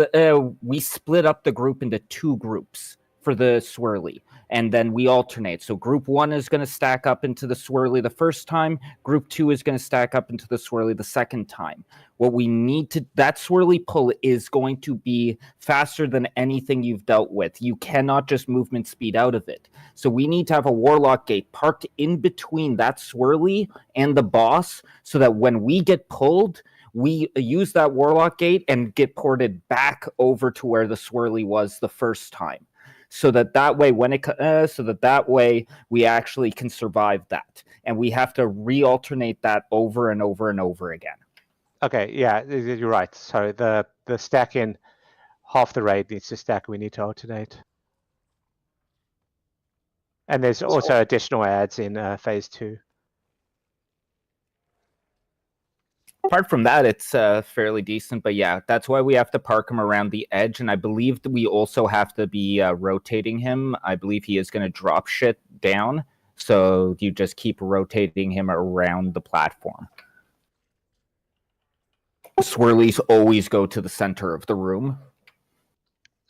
we split up the group into 2 groups for the swirly, and then we alternate. So group 1 is going to stack up into the swirly the first time. Group 2 is going to stack up into the swirly the second time. What we need to, that swirly pull is going to be faster than anything you've dealt with. You cannot just movement speed out of it. So we need to have a warlock gate parked in between that swirly and the boss, so that when we get pulled, we use that warlock gate and get ported back over to where the swirly was the first time. So that way, we actually can survive that, and we have to re-alternate that over and over and over again. Okay, yeah, you're right. So the stack in half the raid needs to stack. We need to alternate. And there's also additional ads in phase 2. Apart from that, it's fairly decent, but yeah, that's why we have to park him around the edge, and I believe that we also have to be rotating him. I believe he is going to drop shit down, so you just keep rotating him around the platform. Swirlies always go to the center of the room.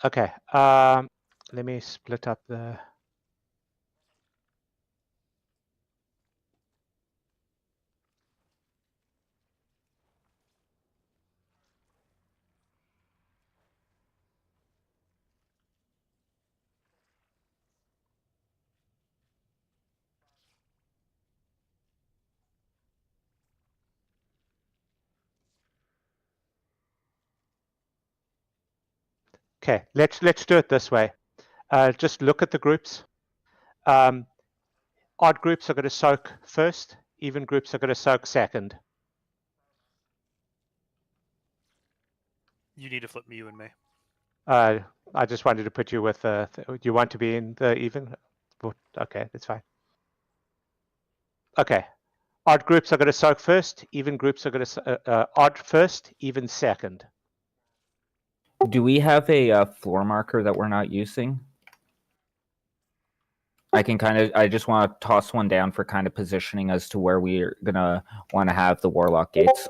Okay, let me split up the... Okay, let's do it this way. Just look at the groups. Odd groups are going to soak first. Even groups are going to soak second. You need to flip me, you and me. I just wanted to put you with. You want to be in the even? Okay, that's fine. Okay, odd groups are going to soak first. Even groups are going to odd first. Even second. Do we have a floor marker that we're not using? I just want to toss one down for kind of positioning as to where we're going to want to have the warlock gates.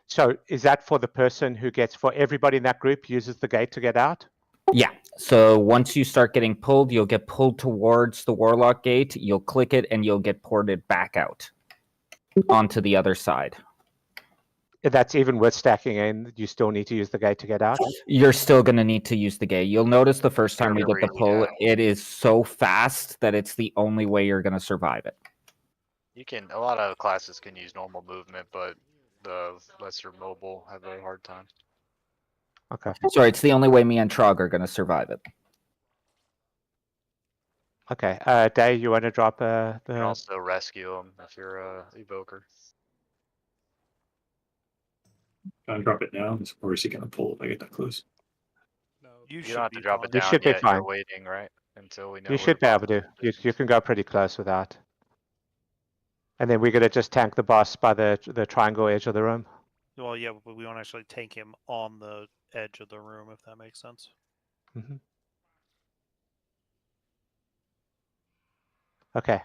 So is that for the person who gets, for everybody in that group uses the gate to get out? Yeah, so once you start getting pulled, you'll get pulled towards the warlock gate, you'll click it, and you'll get ported back out onto the other side. That's even with stacking in, you still need to use the gate to get out? You're still going to need to use the gate. You'll notice the first time we get the pull, it is so fast that it's the only way you're going to survive it. You can, a lot of classes can use normal movement, but the lesser mobile have a hard time. Okay. Sorry, it's the only way me and Trog are going to survive it. Okay, Day, you want to drop You can also rescue them if you're a evoker. Can I drop it now, or is he gonna pull if I get that close? You don't have to drop it You down should be yet. fine. You're waiting, right? Until we know. You should be able to. You can go pretty close without. And then we're going to just tank the boss by the triangle edge of the room. Well, yeah, but we won't actually tank him on the edge of the room, if that makes sense. Mm-hmm. Okay.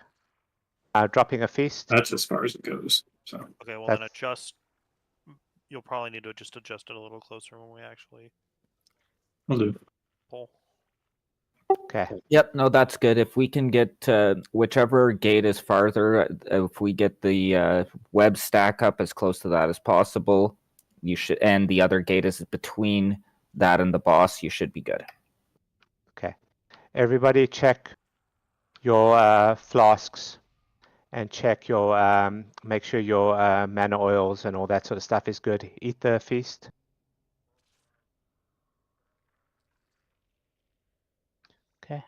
Dropping a feast. That's as far as it goes. So. Okay, well then adjust. You'll probably need to just adjust it a little closer when we actually Will do. pull. Okay. Yep, no, that's good. If we can get whichever gate is farther, if we get the web stack up as close to that as possible, you should, and the other gate is between that and the boss. You should be good. Okay. Everybody check your flasks and check your make sure your mana oils and all that sort of stuff is good. Eat the feast. Okay.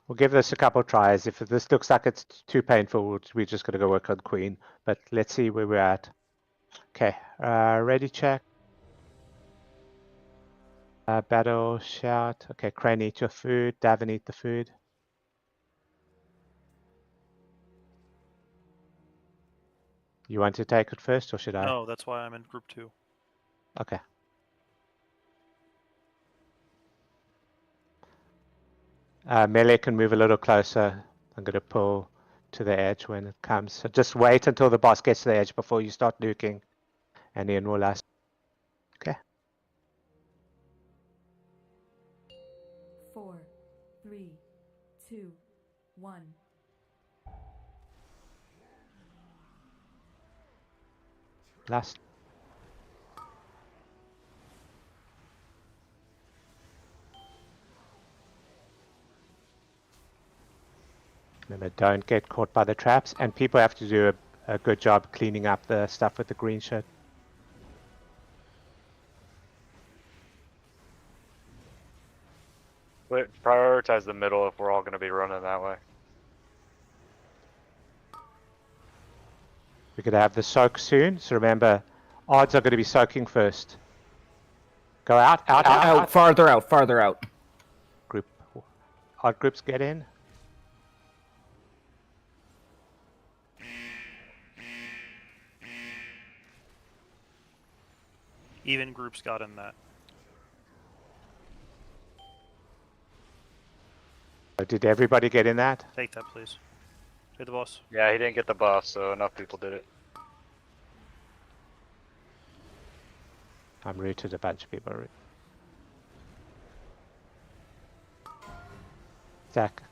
We'll give this a couple tries. If this looks like it's too painful, we're just going to go work on Queen. But let's see where we're at. Okay, ready check. Battle shout. Okay, Crane, eat your food. Davin, eat the food. You want to take it first, or should I? No, that's why I'm in group 2. Okay. Melee can move a little closer. I'm going to pull to the edge when it comes. So just wait until the boss gets to the edge before you start nuking. And Ian will last. Okay. 4, 3, 2, 1. Last. Remember, don't get caught by the traps, and people have to do a good job cleaning up the stuff with the green shit. But prioritize the middle if we're all going to be running that way. We're going to have the soak soon, so remember, odds are going to be soaking first. Go out. Farther out. Group. Odd groups get in. Even groups got in that. Did everybody get in that? Take that, please. Hit the boss. Yeah, he didn't get the buff, so enough people did it. I'm rooted a bunch of people. Zach,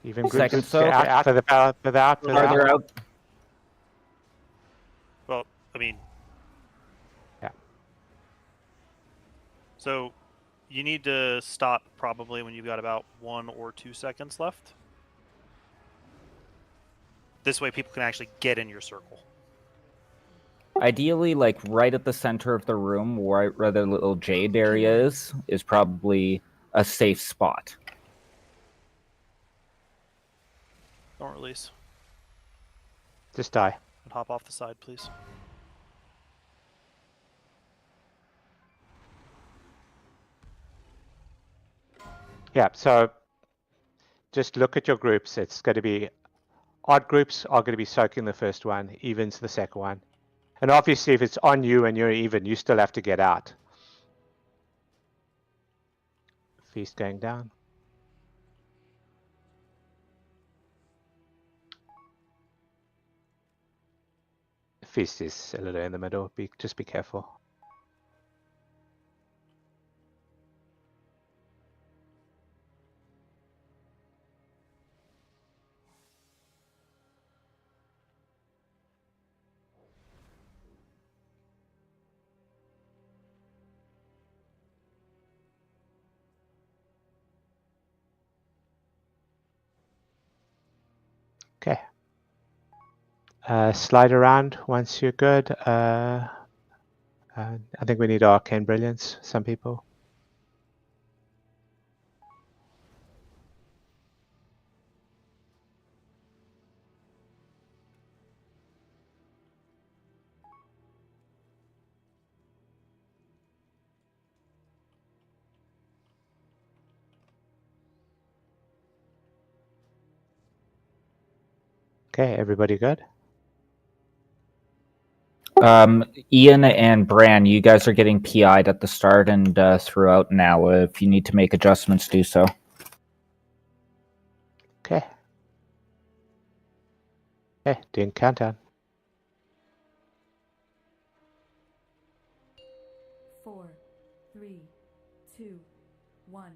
even groups. Second soak. Out for the power, without. Farther out. Well, I mean. Yeah. So, you need to stop probably when you've got about 1 or 2 seconds left. This way people can actually get in your circle. Ideally, like right at the center of the room, where the little jade area is probably a safe spot. Don't release. Just die. And hop off the side, please. Yeah, so just look at your groups. It's going to be odd groups are going to be soaking the first one, evens the second one. And obviously, if it's on you and you're even, you still have to get out. Feast going down. Feast is a little in the middle. Just be careful. Okay. Slide around once you're good. I think we need Arcane Brilliance, some people. Okay, everybody good? Ian and Bran, you guys are getting PI'd at the start and throughout now. If you need to make adjustments, do so. Okay. Okay, doing countdown. 4, 3, 2, 1.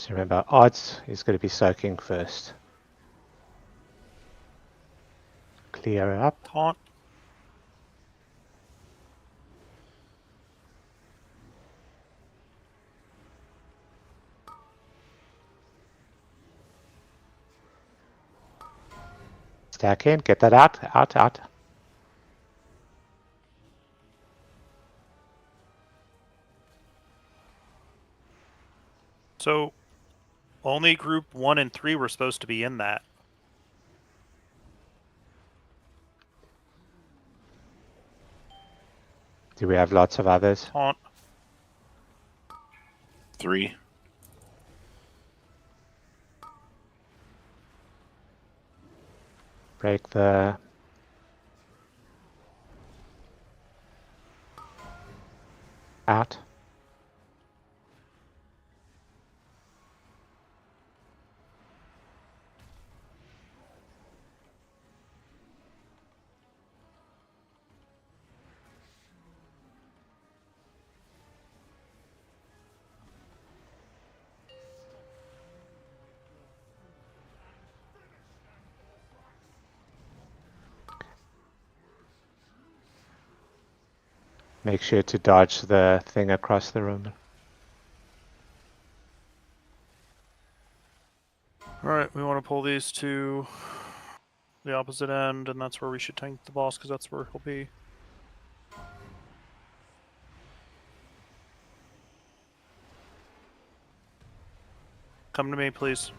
So remember, odds is going to be soaking first. Clear it up. Taunt. Stack in, get that out, out. So only group 1 and 3 were supposed to be in that. Do we have lots of others? Taunt. 3. Break the... out. Make sure to dodge the thing across the room. Alright, we want to pull these to the opposite end, and that's where we should tank the boss, because that's where he'll be. Come to me, please.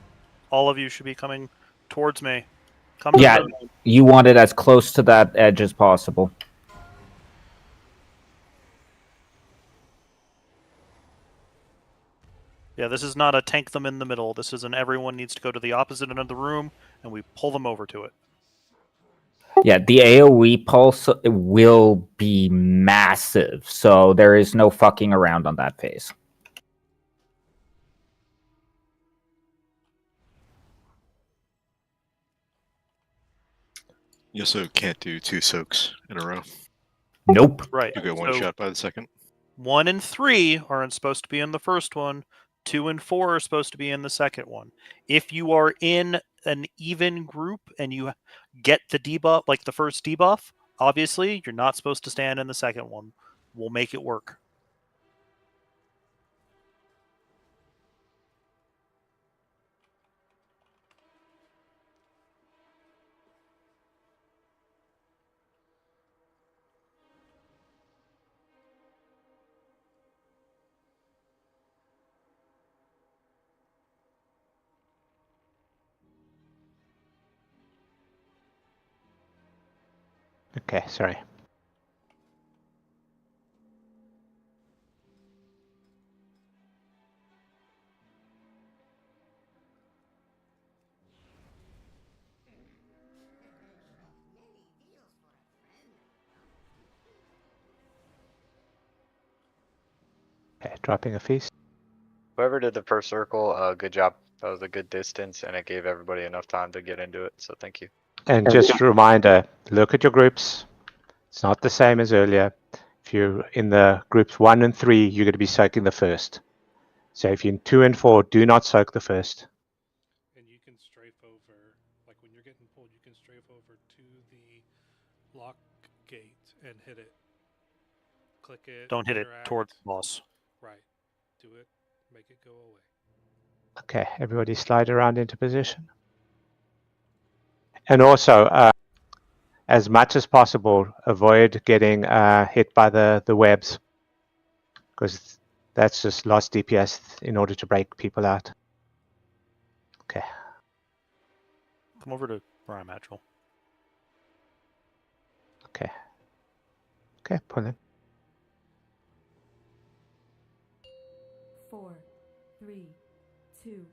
All of you should be coming towards me. Come to Yeah, me. you want it as close to that edge as possible. Yeah, this is not a tank them in the middle. This is an everyone needs to go to the opposite end of the room, and we pull them over to it. Yeah, the AoE pulse will be massive, so there is no fucking around on that phase. You also can't do 2 soaks in a row. Nope. Right. You get one shot by the second. 1 and 3 aren't supposed to be in the first one. 2 and 4 are supposed to be in the second one. If you are in an even group and you get the debuff, like the first debuff, obviously you're not supposed to stand in the second one. We'll make it work. Okay, sorry. Okay, dropping a feast. Whoever did the first circle, good job. That was a good distance, and it gave everybody enough time to get into it. So thank you. And just a reminder, look at your groups. It's not the same as earlier. If you're in the groups 1 and 3, you're going to be soaking the first. So if you're in 2 and 4, do not soak the first. And you can strafe over, like when you're getting pulled, you can strafe over to the lock gate and hit it. Click it. Don't hit it interact. towards the boss. Right. Do it. Make it go away. Okay, everybody slide around into position. And also, as much as possible, avoid getting hit by the webs, because that's just lost DPS in order to break people out. Okay. Come over to where I'm at, Joel. Okay. Okay, pull in. 4, 3, 2,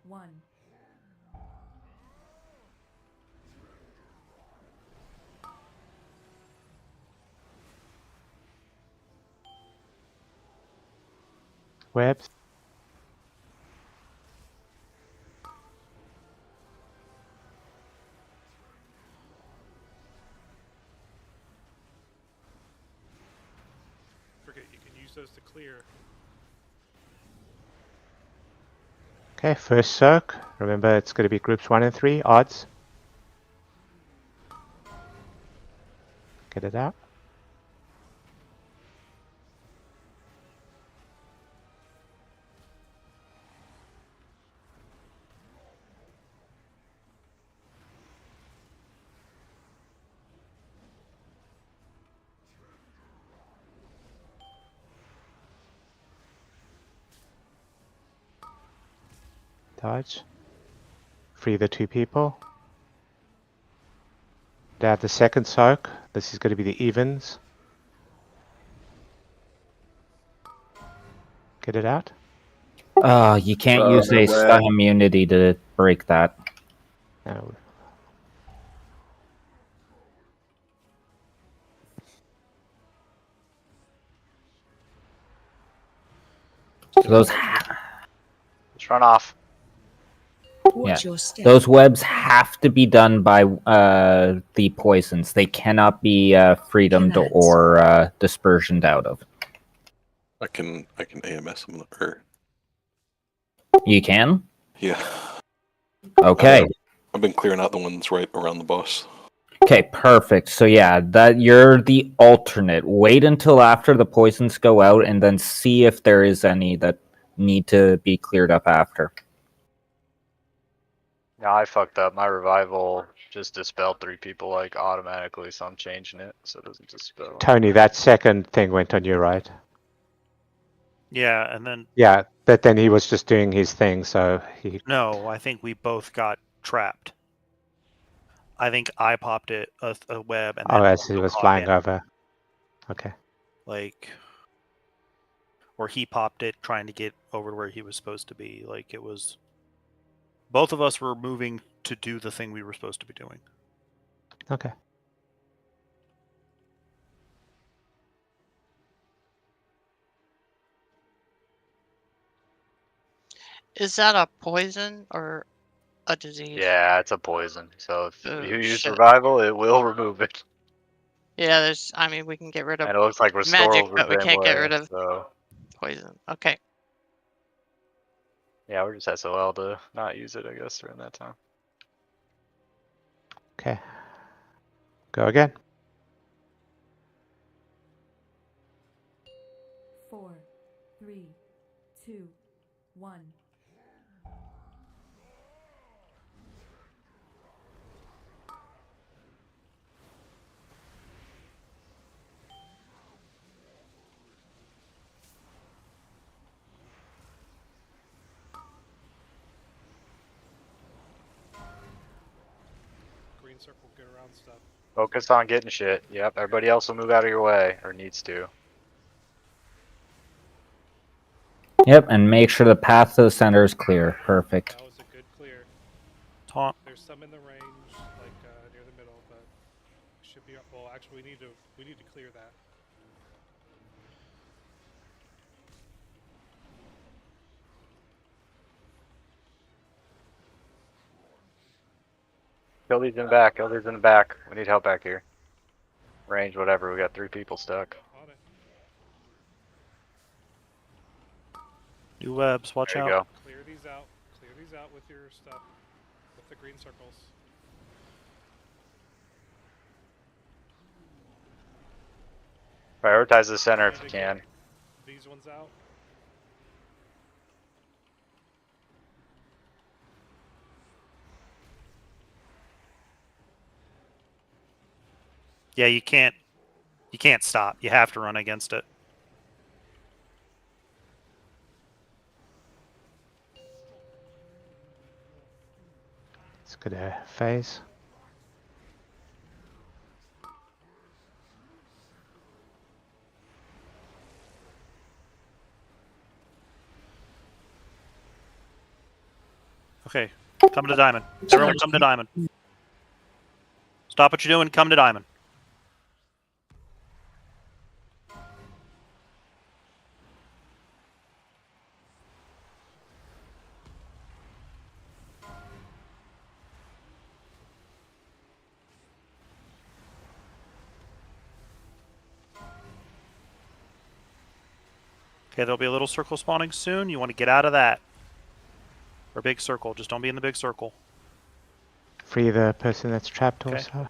1. Webs. Forget you can use those to clear. Okay, first soak. Remember, it's going to be groups 1 and 3, odds. Get it out. Dodge. Free the 2 people. Now the second soak. This is going to be the evens. Get it out. You can't use a stun immunity to break that. No. So those, Just run off. yeah, those webs have to be done by the poisons. They cannot be freedomed or dispersioned out of. I can AMS them, or You can? yeah. Okay. I've been clearing out the ones right around the boss. Okay, perfect. So yeah, that you're the alternate. Wait until after the poisons go out and then see if there is any that need to be cleared up after. Yeah, I fucked up. My revival just dispelled 3 people like automatically, so I'm changing it so it doesn't dispel. Tony, that second thing went on you, right? Yeah, and then Yeah, but then he was just doing his thing, so he... no, I think we both got trapped. I think I popped a web and then as he was caught flying him. over. Okay. Like, or he popped it trying to get over to where he was supposed to be. Like, it was... Both of us were moving to do the thing we were supposed to be doing. Okay. Is that a poison or a disease? Yeah, it's a poison. So if Oh, you use shit. revival, it will remove it. Yeah, there's. I mean, we can get rid of And it looks like restore magic, will but we the same can't get way, rid of so poison. Okay. yeah, we're just SOL to not use it, I guess, during that time. Okay. Go again. 4, 3, 2, 1. Green circle, get around stuff. Focus on getting shit. Yep, everybody else will move out of your way, or needs to. Yep, and make sure the path to the center is clear. Perfect. That was a good clear. Taunt. There's some in the range, like near the middle, but should be. Well, actually, we need to clear that. Kill these in the back. Kill these in the back. We need help back here. Range, whatever. We got 3 people stuck. New webs, watch There out. you go. Clear these out. Clear these out with your stuff, with the green circles. Prioritize the center if you can. These ones out. Yeah, you can't stop. You have to run against it. Let's go to phase. Okay, come to diamond. Everyone come to diamond. Stop what you're doing, come to diamond. Okay, there'll be a little circle spawning soon. You want to get out of that. Or big circle. Just don't be in the big circle. Free the person that's trapped Okay. also.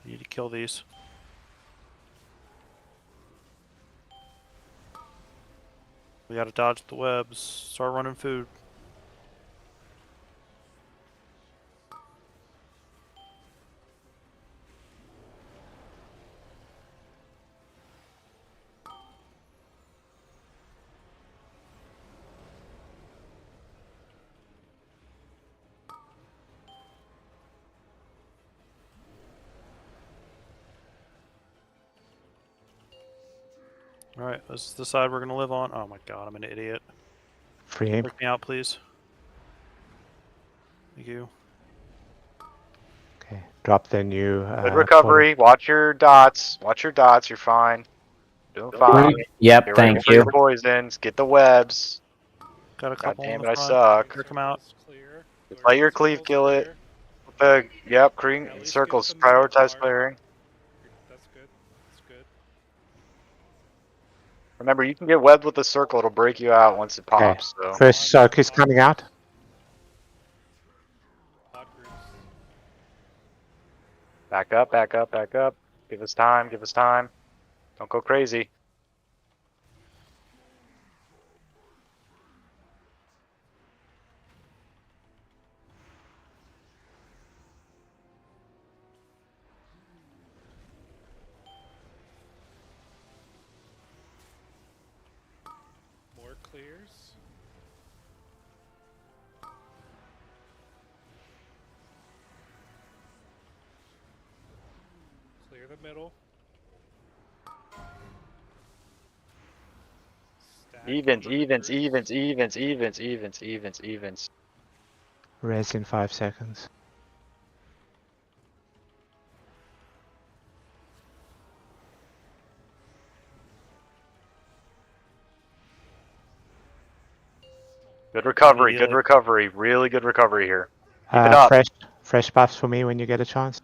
You need to kill these. We gotta dodge the webs. Start running food. Alright, this is the side we're gonna live on. Oh my god, I'm an idiot. Free him. Break me out, please. Thank you. Okay. Drop the new. Good recovery. Watch your dots. Watch your dots. You're fine. Doing fine. Yep, Get ready thank for you. your poisons. Get the webs. Got a God couple damn in it, the I front. suck. Here, come out. Play your cleave, kill it. Yep, green circles. Prioritize clearing. That's good. That's good. Remember, you can get webbed with the circle. It'll break you out once it Okay. pops. So. First soak is coming out. Back up, back up, back up. Give us time, give us time. Don't go crazy. More clears. Clear the middle. Evens, evens, evens, evens, evens, evens, evens, evens. Res in 5 seconds. Good recovery, good recovery. Really good recovery here. Keep it up. Fresh buffs for me when you get a chance.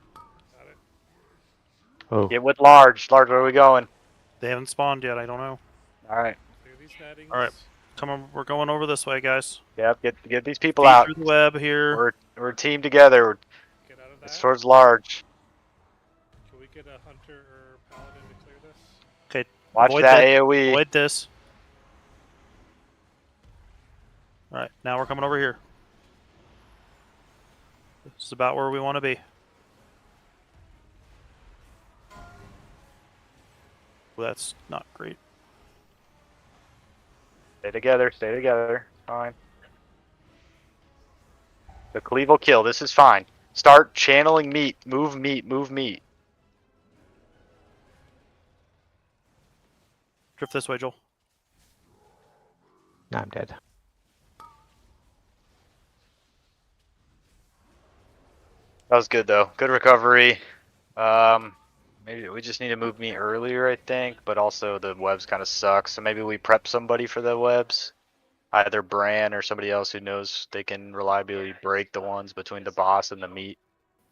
Oh. Get with large. Large, where are we going? They haven't spawned yet, I don't know. Alright. Alright. Come on, we're going over this way, guys. Yep, get these people Feed out. through the web here. We're a team together. It's towards large. Can we get a hunter or paladin to clear this? Okay. Watch avoid that AoE. Avoid this. Alright, now we're coming over here. This is about where we want to be. Well, that's not great. Stay together, stay together. Fine. The cleave will kill. This is fine. Start channeling meat. Move meat, move meat. Drift this way, Joel. No, I'm dead. That was good though. Good recovery. Maybe we just need to move meat earlier, I think, but also the webs kind of suck. So maybe we prep somebody for the webs. Either Bran or somebody else who knows they can reliably break the ones between the boss and the meat.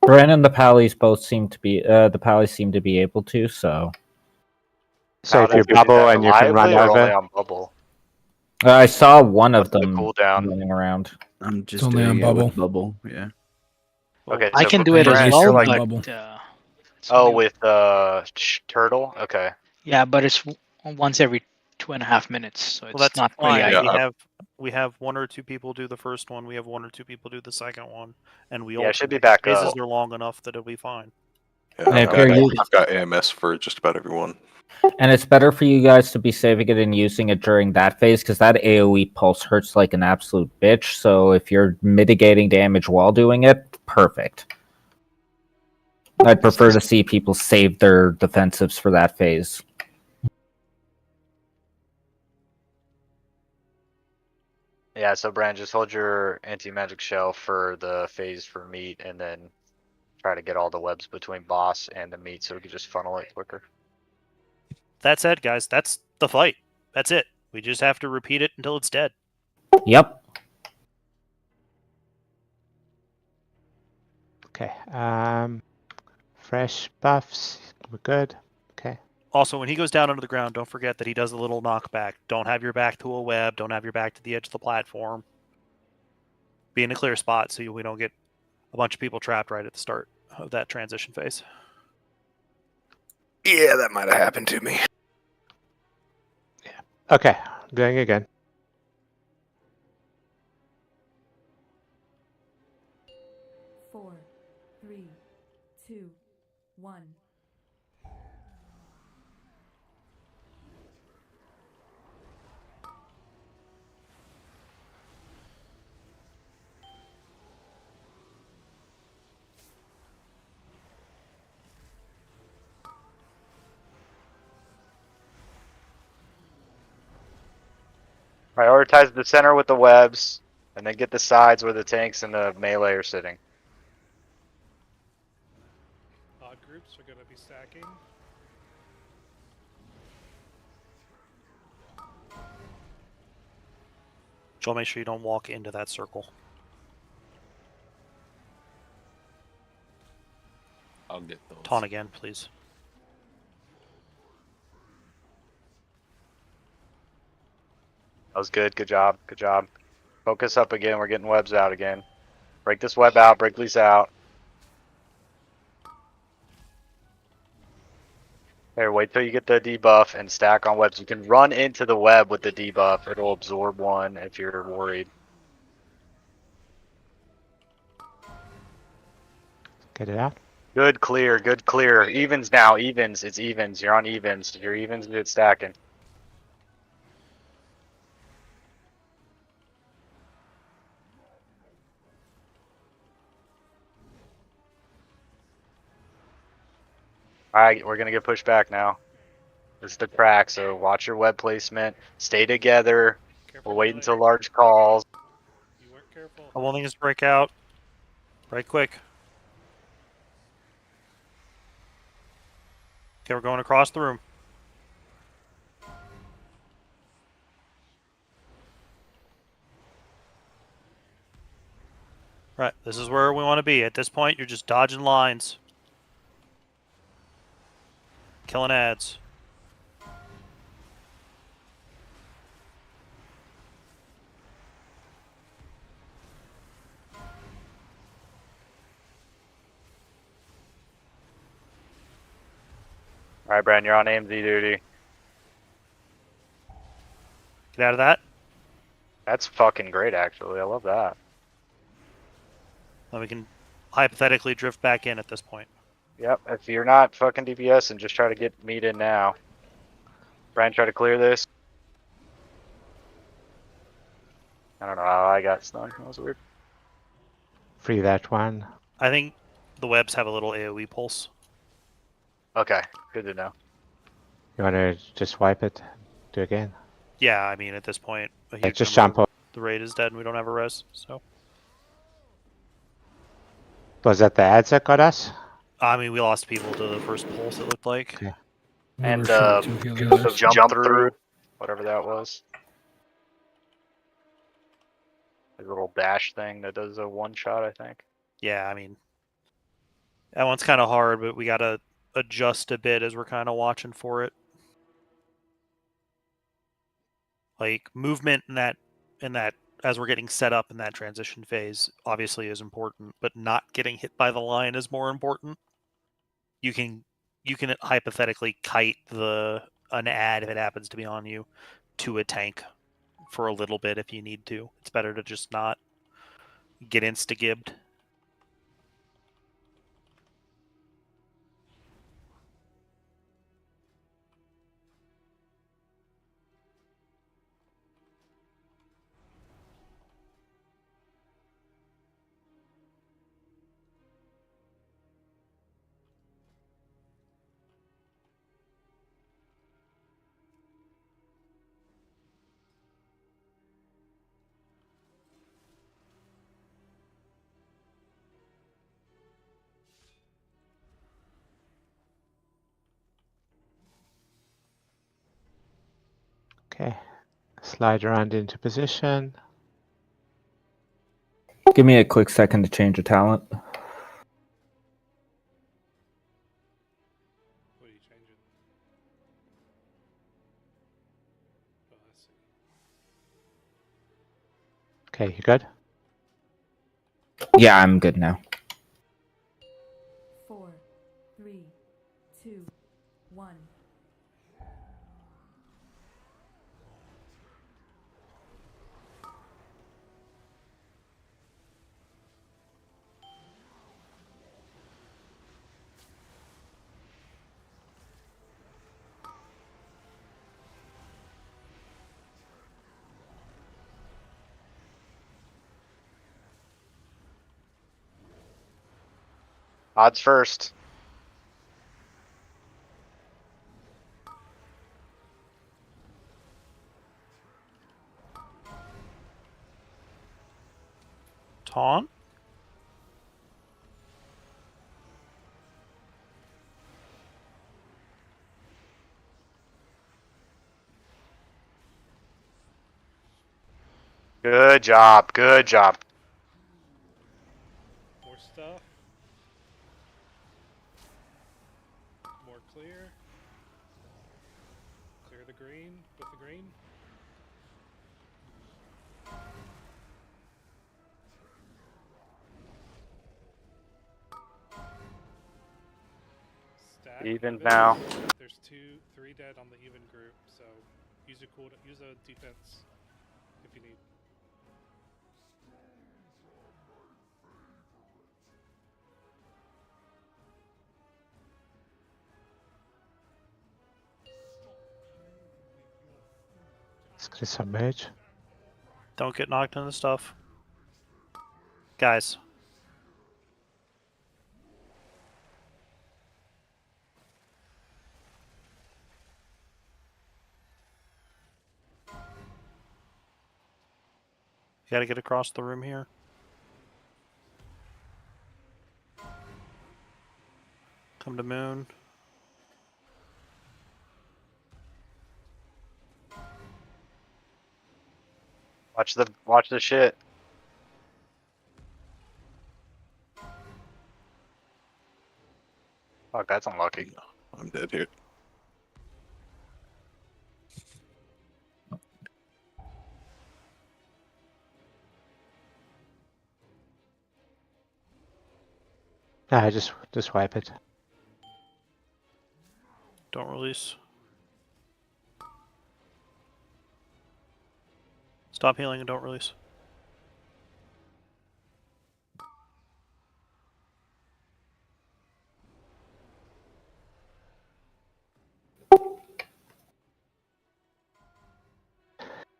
Bren and the Pallies both seem to be the Pallies seem to be able to, so So if you bubble and you can run reliably or only over. on bubble? I saw one of What's the them cooldown? running around. I'm just only on doing it with bubble. bubble. Yeah. Okay, I so can do it as Bran, well, you're like, but oh, with turtle. Okay. yeah, but it's once every 2.5 minutes, so it's Well, that's not really fine. ideal. We have one or two people do the first one. We have one or two people do the second one, and we Yeah, it should be alternate. back Phases up. are long enough that it'll be fine. Yeah, If you're using- I've got AMS for just about everyone. And it's better for you guys to be saving it and using it during that phase, because that AoE pulse hurts like an absolute bitch. So if you're mitigating damage while doing it, perfect. I'd prefer to see people save their defensives for that phase. Yeah, so Bran, just hold your anti-magic shell for the phase for meat, and then try to get all the webs between boss and the meat so we can just funnel it quicker. That said, guys, that's the fight. That's it. We just have to repeat it until it's dead. Yep. Okay. Fresh buffs. We're good. Okay. Also, when he goes down under the ground, don't forget that he does a little knockback. Don't have your back to a web. Don't have your back to the edge of the platform. Be in a clear spot so we don't get a bunch of people trapped right at the start of that transition phase. Yeah, that might have happened to me. Okay, doing again. Four, three, two, one. Prioritize the center with the webs, and then get the sides where the tanks and the melee are sitting. Odd groups are going to be stacking. Joel, make sure you don't walk into that circle. I'll get those. Taunt again, please. That was good. Good job. Good job. Focus up again. We're getting webs out again. Break this web out. Break these out. Here, wait till you get the debuff and stack on webs. You can run into the web with the debuff. It'll absorb one if you're worried. Get it out. Good clear. Good clear. Evens now. Evens. It's evens. You're on evens. You're evens. It's stacking. Alright, we're gonna get pushed back now. This is the crack, so watch your web placement. Stay together. We'll wait until large calls. You weren't careful. I want things to break out. Right quick. Okay, we're going across the room. Right, this is where we want to be. At this point, you're just dodging lines. Killing ads. Alright, Brandon, you're on AMZ duty. Get out of that. That's fucking great, actually. I love that. Then we can hypothetically drift back in at this point. Yep, if you're not fucking DPS, and just try to get meat in now. Brian, try to clear this. I don't know how I got stung. That was weird. Free that one. I think the webs have a little AoE pulse. Okay, good to know. You want to just wipe it? Do again? Yeah, I mean, at this point, a Yeah, huge just number jump of the raid is dead and we don't have a res, so. Was that the ads that got us? I mean, we lost people to the first pulse, it looked like. Okay. And short two healers. jump through, whatever that was. A little dash thing that does a one shot, I think. Yeah, I mean, that one's kind of hard, but we gotta adjust a bit as we're kind of watching for it. Like movement in that as we're getting set up in that transition phase obviously is important, but not getting hit by the line is more important. You can hypothetically kite an ad if it happens to be on you to a tank for a little bit if you need to. It's better to just not get insta-gibbed. Okay. Slide around into position. Give me a quick second to change a talent. What are you changing? Okay, you good? Yeah, I'm good now. 4, 3, 2, 1. Odds first. Taunt? Good job. Good job. More stuff. More clear. Clear the green with the green. Stack Even now. There's 3 dead on the even group, so use a defense if you need. It's gonna submerge. Don't get knocked into stuff. Guys. You gotta get across the room here. Come to moon. Watch the shit. Fuck, that's unlucky. I'm dead here. Nah, just wipe it. Don't release. Stop healing and don't release.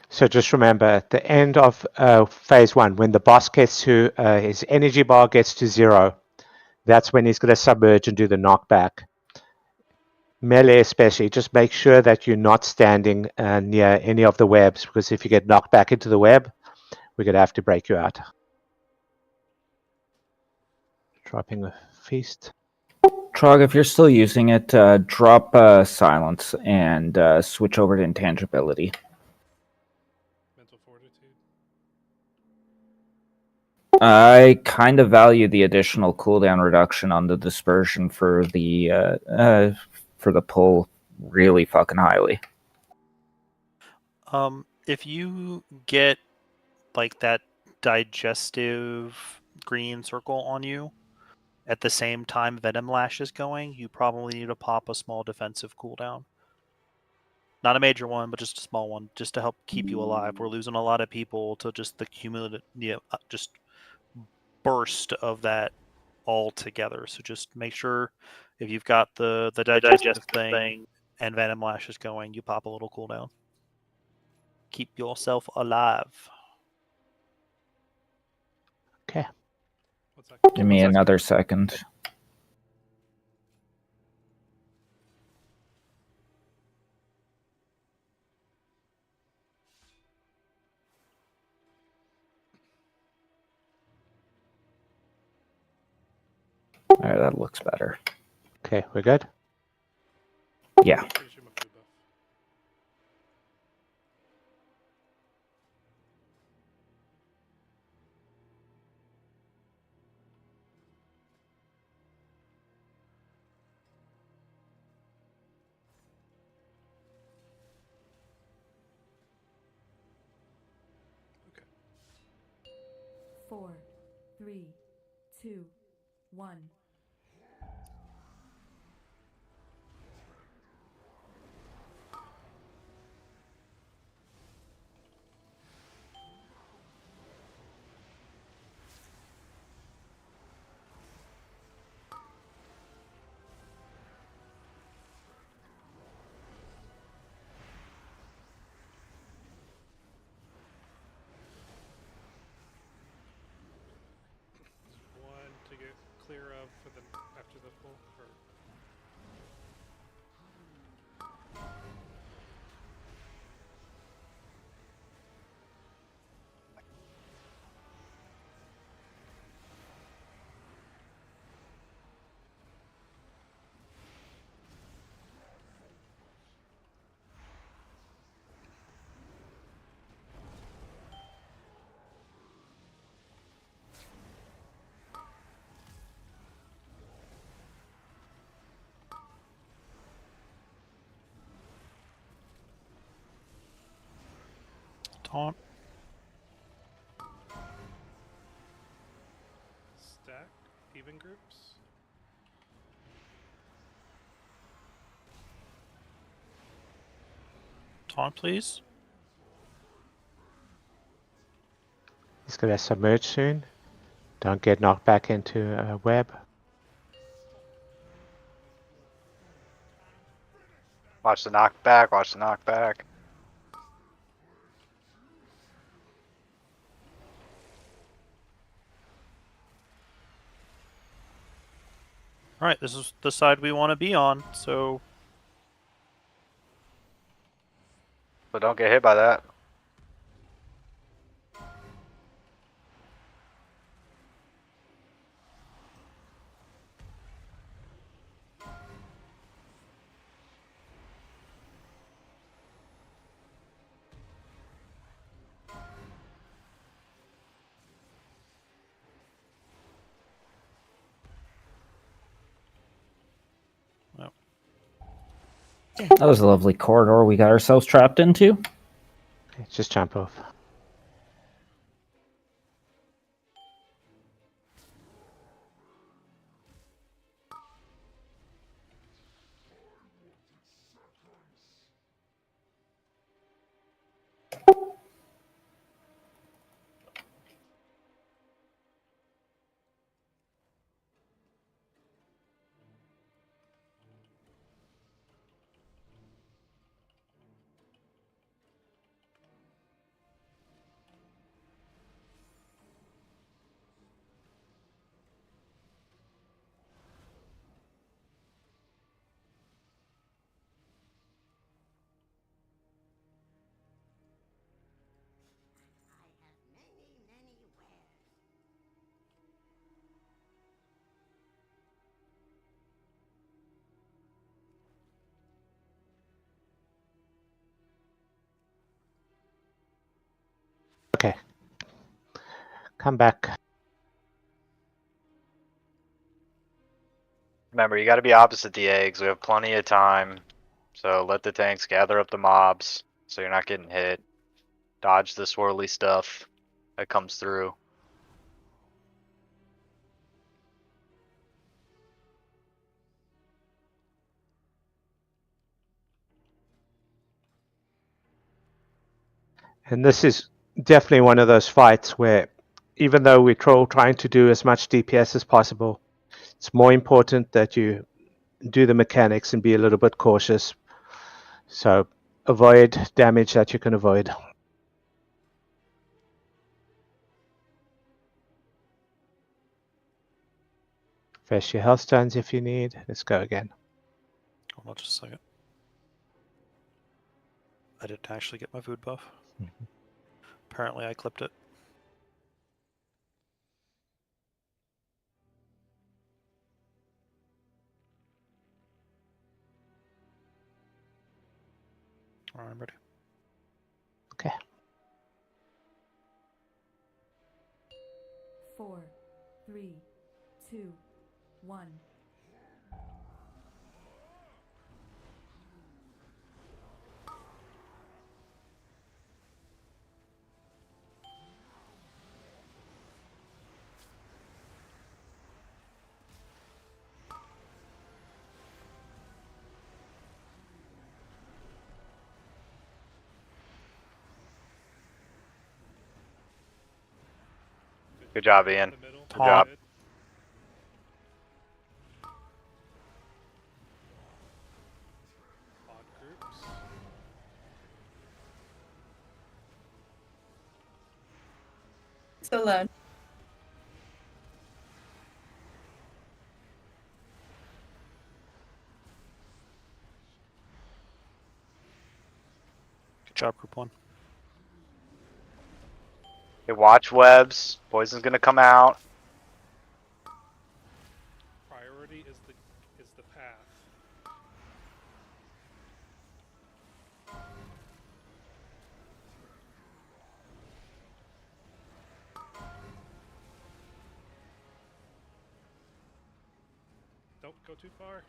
So just remember, at the end of phase 1, when the boss gets to his energy bar gets to 0, that's when he's going to submerge and do the knockback. Melee especially, just make sure that you're not standing near any of the webs, because if you get knocked back into the web, we're going to have to break you out. Dropping a feast. Trog, if you're still using it, drop silence and switch over to intangibility. Mental fortitude. I kind of value the additional cooldown reduction on the dispersion for the pull really fucking highly. If you get like that digestive green circle on you at the same time Venom Lash is going, you probably need to pop a small defensive cooldown. Not a major one, but just a small one, just to help keep you alive. We're losing a lot of people to just the cumulative, just burst of that all together. So just make sure if you've got the digestive thing and Venom Lash is going, you pop a little cooldown. Keep yourself alive. Okay. Give me another second. Alright, that looks better. Okay, we're good? Yeah. 4, 3, 2, 1. One to get clear of for the after the full. Or... Taunt. Stack, even groups. Taunt, please. He's going to submerge soon. Don't get knocked back into a web. Watch the knockback, watch the knockback. Alright, this is the side we want to be on, so... But don't get hit by that. That was a lovely corridor we got ourselves trapped into. Okay, just jump off. Okay. Come back. Remember, you got to be opposite the eggs. We have plenty of time. So let the tanks gather up the mobs so you're not getting hit. Dodge the swirly stuff that comes through. And this is definitely one of those fights where even though we're trying to do as much DPS as possible, it's more important that you do the mechanics and be a little bit cautious. So avoid damage that you can avoid. Fresh your health stones if you need. Let's go again. Hold on just a second. I didn't actually get my food buff. Apparently I clipped it. Alright, I'm ready. Okay. 4, 3, 2, 1. Good job, Ian. Good Tom. job. Odd groups. So loud. Good job, group 1. Okay, watch webs. Poison's gonna come out. Priority is the path. Don't go too far.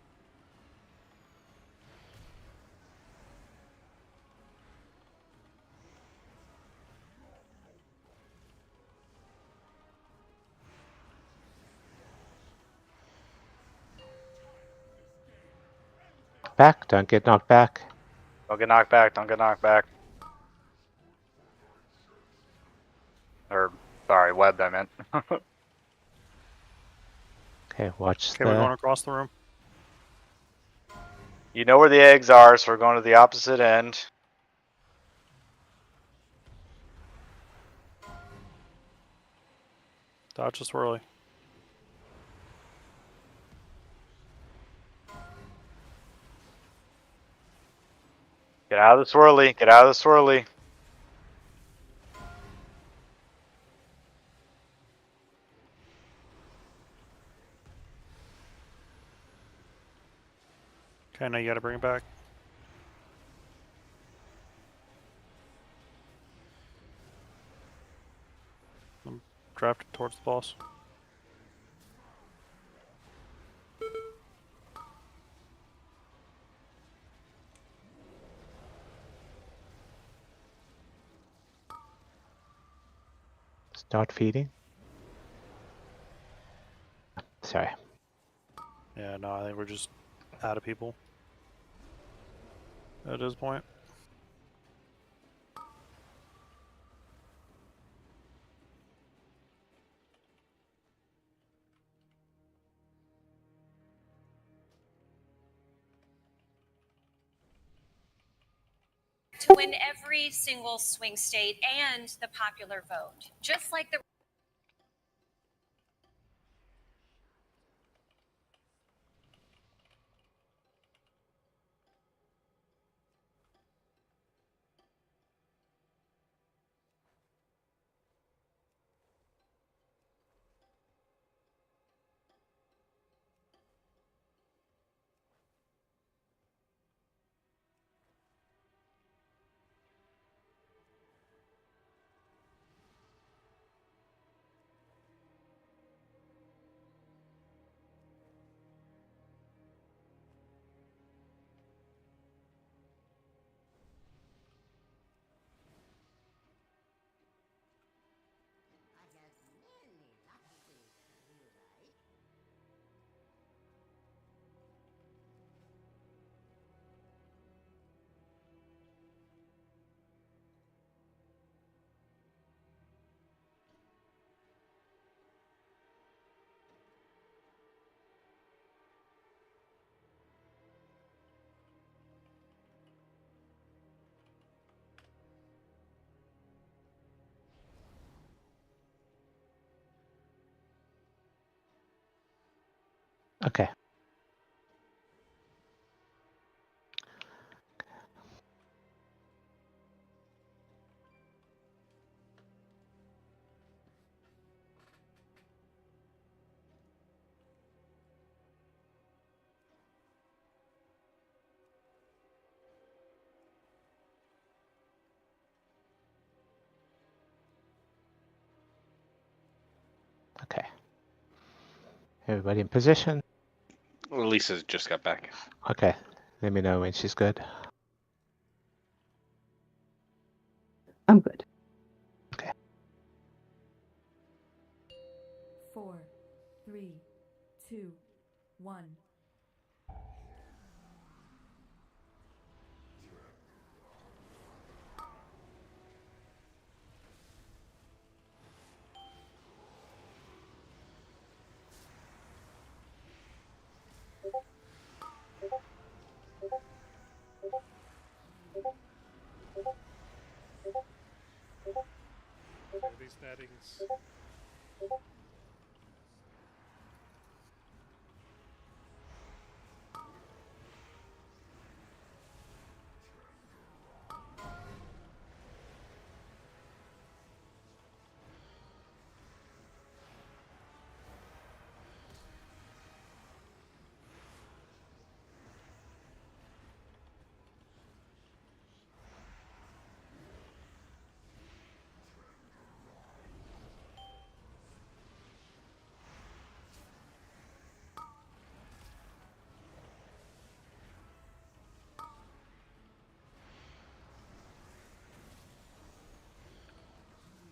Back. Don't get knocked back. Don't get knocked back. Don't get knocked back. Or, sorry, webbed, I meant. Okay, watch Okay, we're going the. across the room. You know where the eggs are, so we're going to the opposite end. Dodge the swirly. Get out of the swirly. Get out of the swirly. Okay, now you gotta bring it back. Draft it towards the boss. Start feeding. Sorry. Yeah, no, I think we're just out of people at this point. To win every single swing state and the popular vote, just like the Okay. Okay. Everybody in position. Lisa's just got back. Okay. Let me know when she's good. I'm good. 4, 3, 2, 1. settings.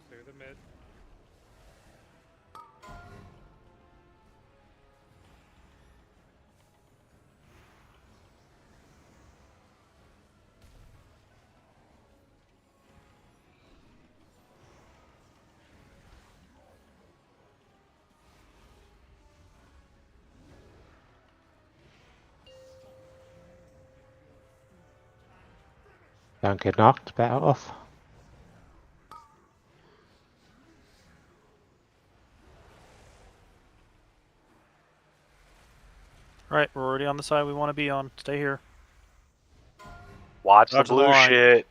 Clear the mid. Don't get knocked. Back off. Alright, we're already on the side we want to be on. Stay here. Watch the Dodge the blue line. shit.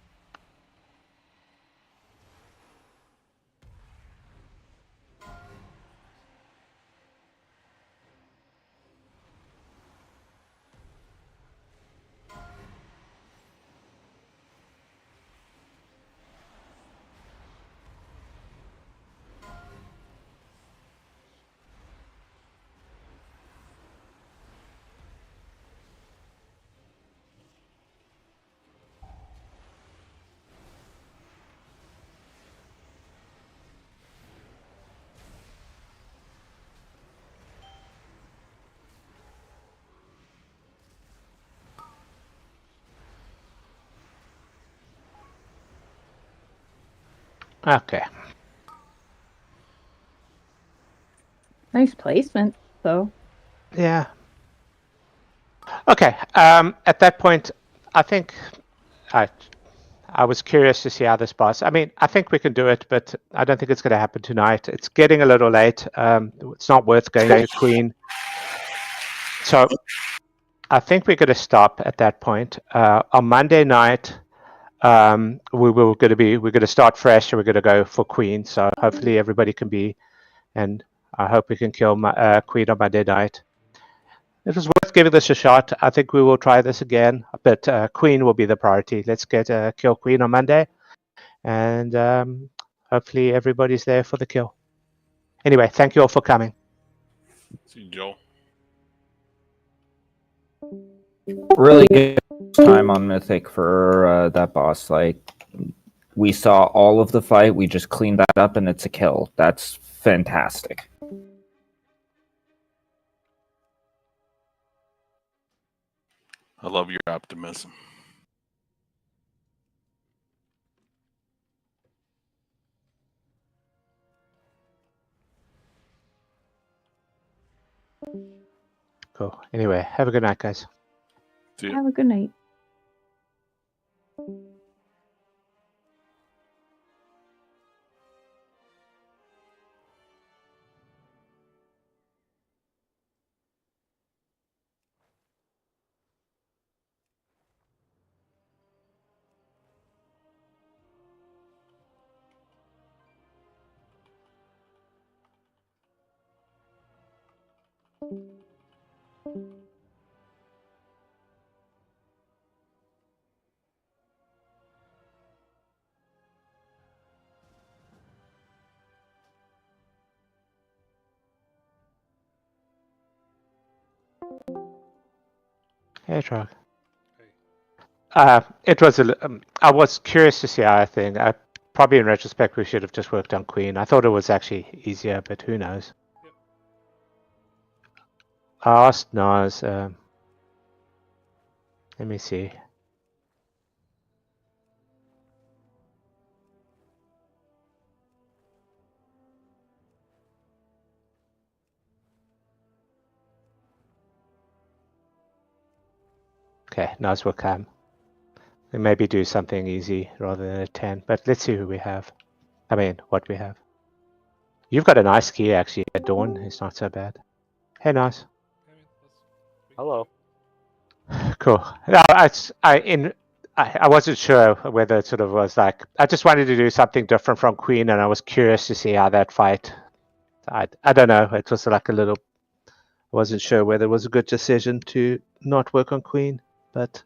Okay. Nice placement, though. Yeah. Okay. At that point, I think I was curious to see how this boss. I mean, I think we can do it, but I don't think it's going to happen tonight. It's getting a little late. It's not worth going to Queen. So I think we're going to stop at that point. On Monday night, we're going to start fresh and we're going to go for Queen. So hopefully everybody can be, and I hope we can kill Queen on Monday night. It was worth giving this a shot. I think we will try this again, but Queen will be the priority. Let's get kill Queen on Monday, and hopefully everybody's there for the kill. Anyway, thank you all for coming. See you, Joel. Really good time on Mythic for that boss. Like, we saw all of the fight, we just cleaned that up, and it's a kill. That's fantastic. I love your optimism. Cool. Anyway, have a good night, guys. See ya. Have a good night. Hey, Trog. It was I was curious to see how I think. Probably in retrospect, we should have just worked on Queen. I thought it was actually easier, but who knows? I asked Nas. Let me see. Okay, Nas will come. And maybe do something easy rather than a 10. But let's see who we have. I mean, what we have. You've got a nice key actually at Dawn. It's not so bad. Hey, nice. Hello. Cool. No, I wasn't sure whether it sort of was like I just wanted to do something different from Queen, and I was curious to see how that fight. I don't know. It was like a little. I wasn't sure whether it was a good decision to not work on Queen, but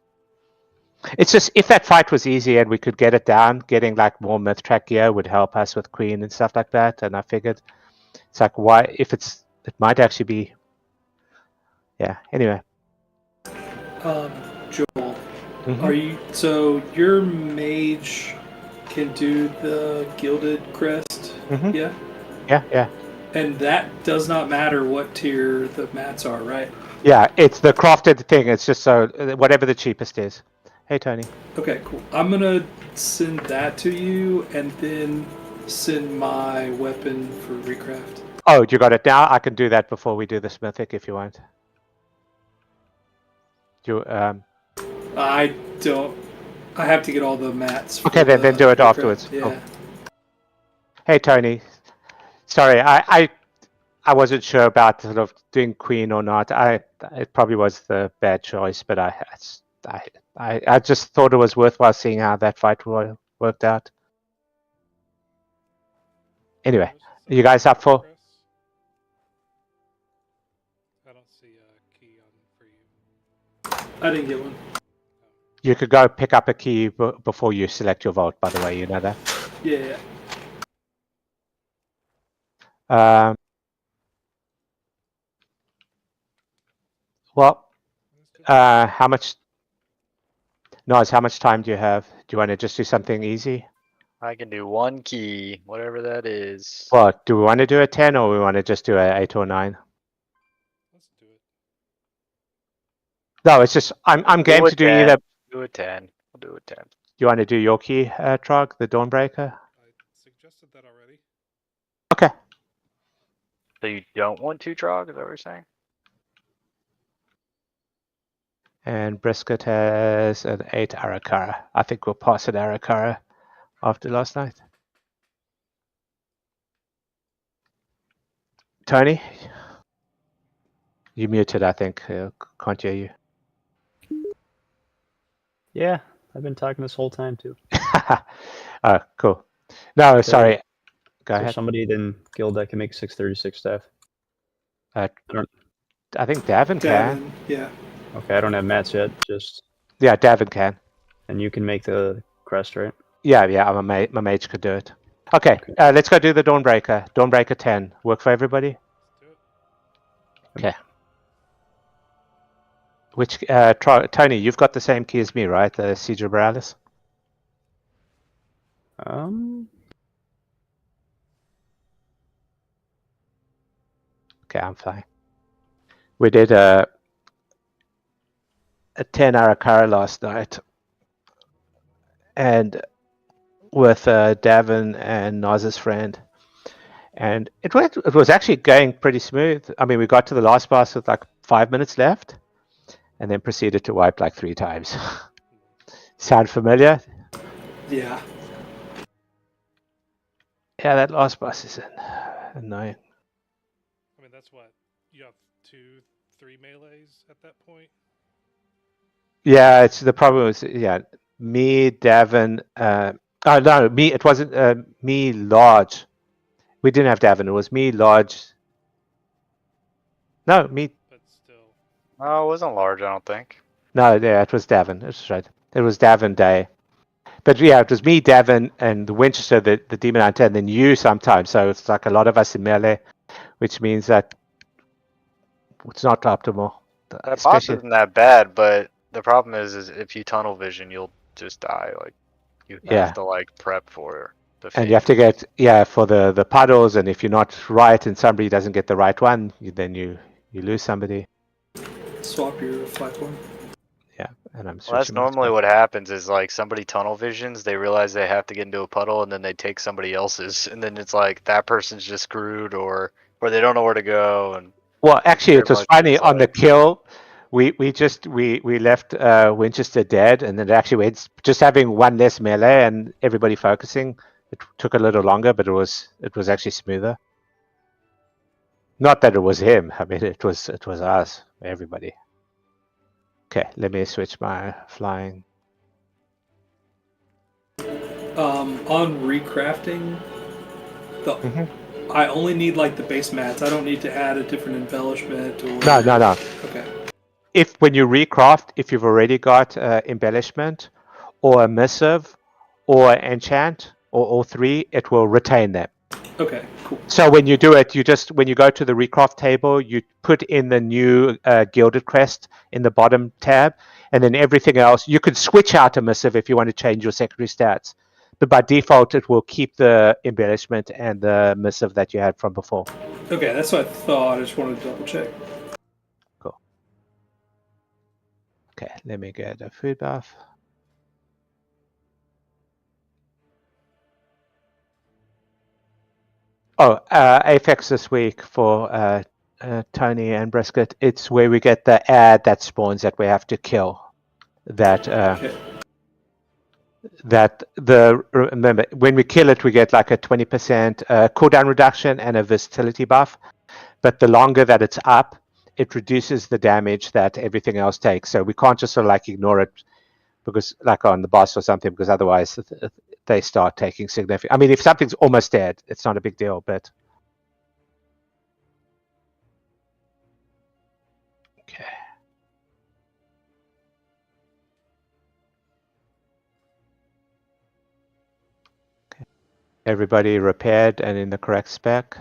it's just if that fight was easy and we could get it down, getting like more myth track gear would help us with Queen and stuff like that. And I figured it's like why if it might actually be. Yeah. Anyway. Joel, are you so your mage can do the gilded crest? Yeah. Yeah. And that does not matter what tier the mats are, right? Yeah, it's the crafted thing. It's just so whatever the cheapest is. Hey, Tony. Okay, cool. I'm gonna send that to you, and then send my weapon for recraft. Oh, you got it now. I can do that before we do the Smithic if you want. You I don't. I have to get all the mats. Okay, then do it afterwards. Yeah. Cool. Hey, Tony. Sorry, I wasn't sure about sort of doing Queen or not. It probably was the bad choice, but I just thought it was worthwhile seeing how that fight worked out. Anyway, are you guys up for? I don't see a key on for you. I didn't get one. You could go pick up a key before you select your vault, by the way, you know that? Yeah. Well, how much... Noz, how much time do you have? Do you want to just do something easy? I can do one key, whatever that is. Well, do we want to do a 10 or we want to just do a 8 or 9? Let's do it. No, it's just, I'm game to do 10. either... Do a 10. We'll do a 10. You want to do your key, Trog, the Dawnbreaker? I suggested that already. Okay. So you don't want 2 Trog, is that what you're saying? And Brisket has an 8 Arakara. I think we'll pass an Arakara after last night. Tony? You muted, I think. Can't hear you. Yeah, I've been talking this whole time too. Oh, cool. No, sorry. Go ahead. Somebody in guild that can make 636 staff. I think Davin can. Yeah. Okay, I don't have mats yet. Just yeah, Davin can. And you can make the crest, right? Yeah. I'm my mage could do it. Okay, let's go do the Dawnbreaker. Dawnbreaker 10. Work for everybody? Okay. Which Tony, you've got the same key as me, right? The Siege of Borealis. Okay, I'm fine. We did a 10 Arakara last night, and with Davin and Naz's friend, and it was actually going pretty smooth. I mean, we got to the last boss with like 5 minutes left, and then proceeded to wipe like 3 times. Sound familiar? Yeah. Yeah, that last boss is annoying. I mean, that's what you have 2-3 melees at that point. Yeah, it's the problem was me, Davin. No, me. It wasn't me, Large. We didn't have Davin. It was me, Large. No, me. Oh, it wasn't large, I don't think. No, yeah, it was Davin. That's right. It was Davin Day. But yeah, it was me, Davin, and the Winchester, the Demon Hunter, and then you sometimes. So it's like a lot of us in melee, which means that it's not optimal. That boss isn't that bad, but the problem is if you tunnel vision, you'll just die. Like you have to like prep for the and you have to get for the puddles, and if you're not right and somebody doesn't get the right one, then you lose somebody. Swap your platform. Yeah, and I'm. Well, that's normally what happens is like somebody tunnel visions, they realize they have to get into a puddle, and then they take somebody else's, and then it's like that person's just screwed, or they don't know where to go. And well, actually, it was funny on the kill. We left Winchester dead, and then actually went just having one less melee and everybody focusing. It took a little longer, but it was actually smoother. Not that it was him. I mean, it was us, everybody. Okay, let me switch my flying. On recrafting, I only need like the base mats. I don't need to add a different embellishment or. No. Okay. If when you recraft, if you've already got embellishment or a missive or enchant or all three, it will retain them. Okay, cool. So when you do it, when you go to the recraft table, you put in the new gilded crest in the bottom tab, and then everything else, you could switch out a missive if you want to change your secondary stats. But by default, it will keep the embellishment and the missive that you had from before. Okay, that's what I thought. I just wanted to double check. Cool. Okay, let me get a food buff. Oh, Apex this week for Tony and Brisket. It's where we get the ad that spawns that we have to kill. That remember when we kill it, we get like a 20% cooldown reduction and a versatility buff. But the longer that it's up, it reduces the damage that everything else takes. So we can't just sort of like ignore it because like on the boss or something, because otherwise they start taking significant. I mean, if something's almost dead, it's not a big deal, but. Okay. Everybody repaired and in the correct spec.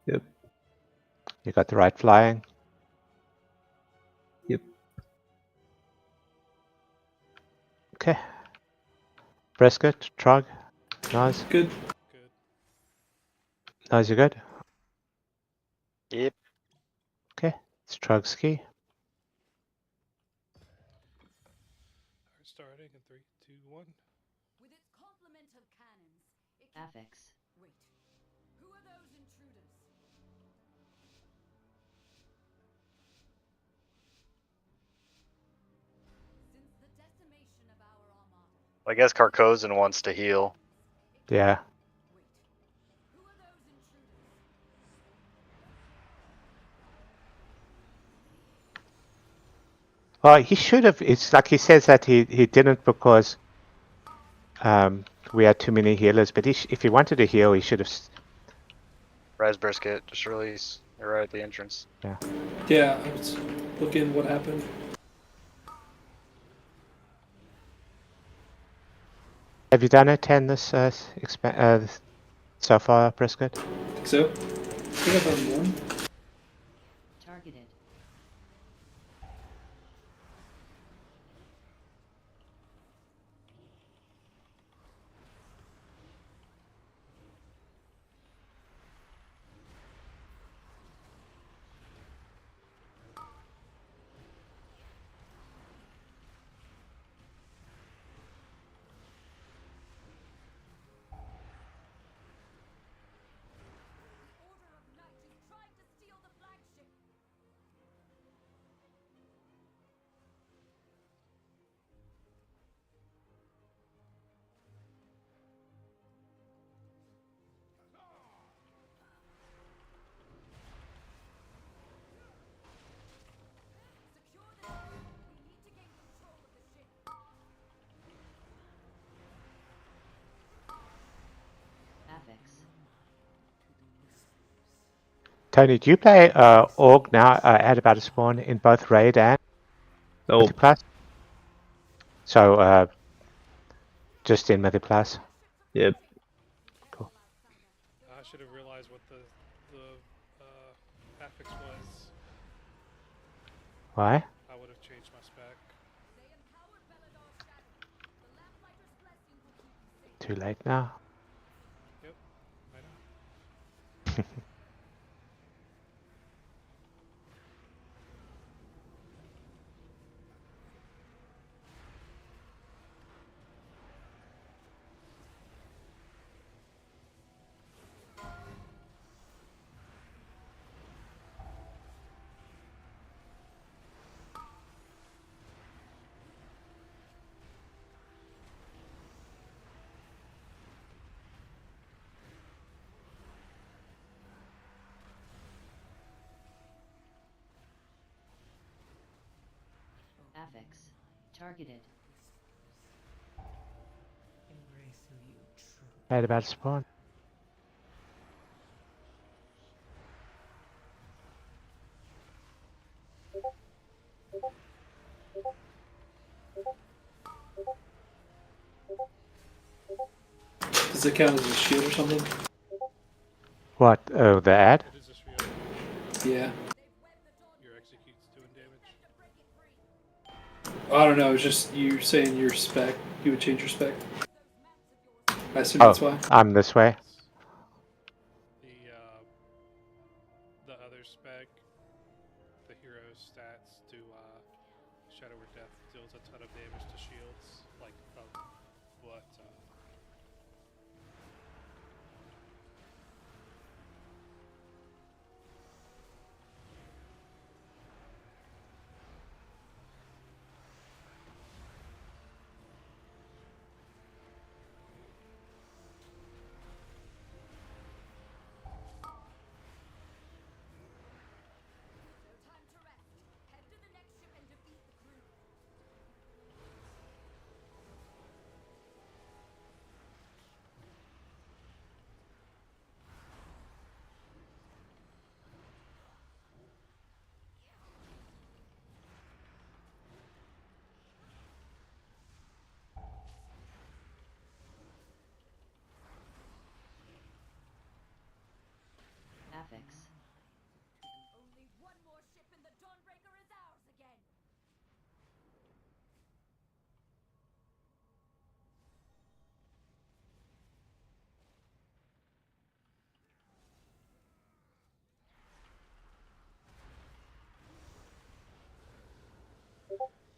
Yep. You got the right flying. Yep. Okay. Brisket, Trog, nice. Good. Nice, you good? Yep. Okay, it's Trog's key. Starting in 3, 2, 1. With its complement of cannons, it can... Affix. Wait. Who are those intruders? Since the decimation of our armada, I guess Carcosan wants to heal. Yeah. who are those intruders? Well, he should have. It's like he says that he didn't because we had too many healers. But if he wanted to heal, he should have. Res Brisket, just release. You're right at the entrance. Yeah. Yeah, I was looking what happened. Have you done a 10 this so far, Brisket? I think so. I think I've done one. Targeted. Tony, do you play Org now at about a spawn in both Raid and Multiplus? So just in Multiplus? Yep. Cool. I should have realized what the affix was. Why? I would have changed my spec. Too late now. Yep, I know. Affix. Targeted. Right about to spawn. Does it count as a shield or something? What? Oh, the ad? It is a shield. Yeah. Your execute's doing damage. I don't know. It's just you saying your spec. You would change your spec. I assume Oh, that's why. I'm this way. The other spec, the hero's stats to Shadow or Death deals a ton of damage to shields, like what Affix. Only one more ship and the Dawnbreaker is ours again.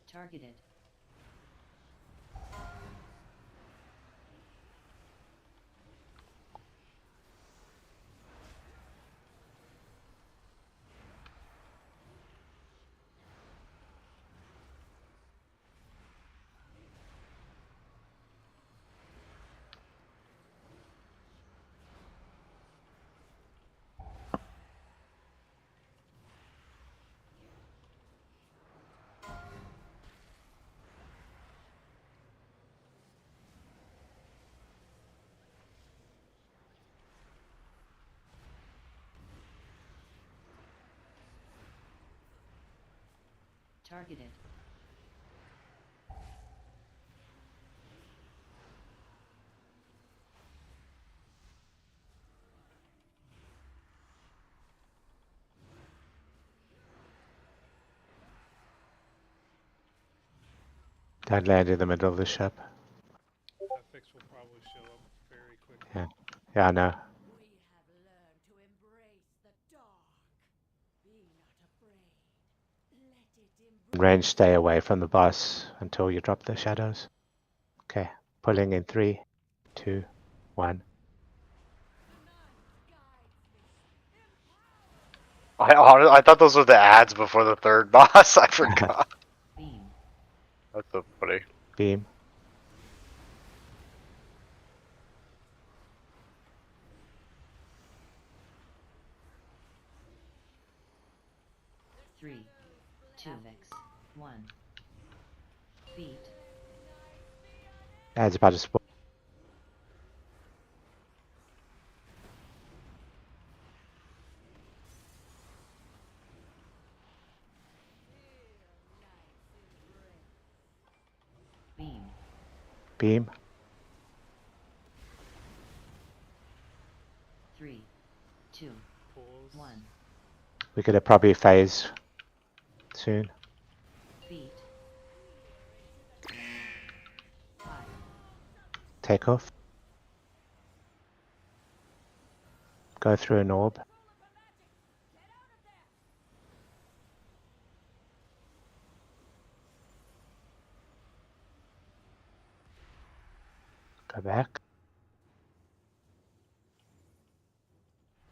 Targeted. Targeted. Don't land in the middle of the ship. that fix will probably show up very quickly. Yeah. Yeah, I know. We have learned to embrace the dark. Be not afraid. Let it embrace. Range, stay away from the boss until you drop the shadows. Okay. Pulling in 3, 2, 1. I thought those were the ads before the third boss. I forgot. Beam. That's so funny. Beam. Three. Two. Affix. 1. Beat. Ad's about to spawn. Beam. Beam. 3. 2. 1. We're gonna probably phase soon. Beat. 5. Take off. Go through an orb. Go back.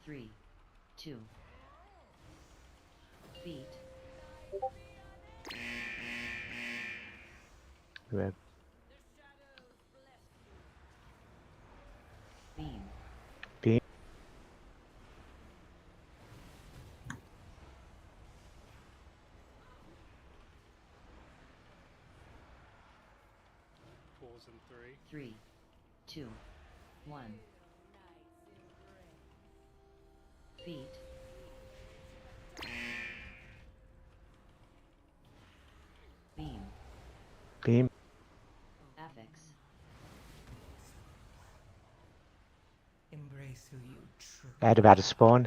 3. 2. Beat. We're Beam. beam. Pulls in 3. 3, 2, 1. Feet. Beam. Beam. Affix. Embrace who you truly Add about a spawn.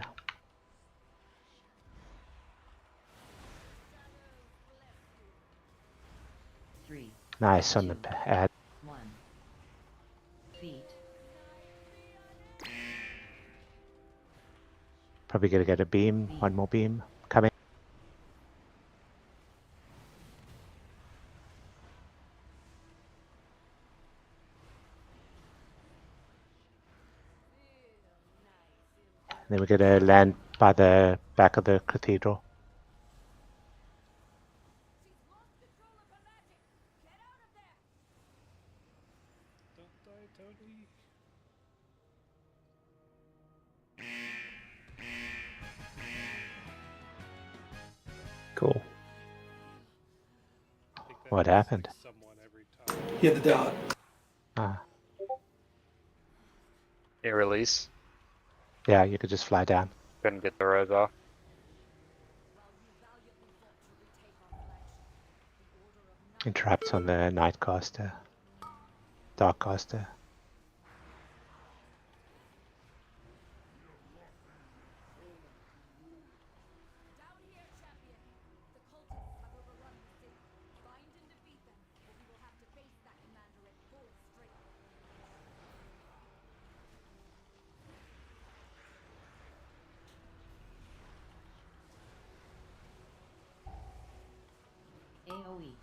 Three. Nice on the add. 1. Feet. Probably gonna get a beam. One more beam coming. Then we're gonna land by the back of the cathedral. Don't die, Tony. Cool. What happened? He had the dot. Ah, Hey, release. yeah, you could just fly down. Couldn't get the rows off. Interrupts on the Nightcaster. Darkcaster. AoE.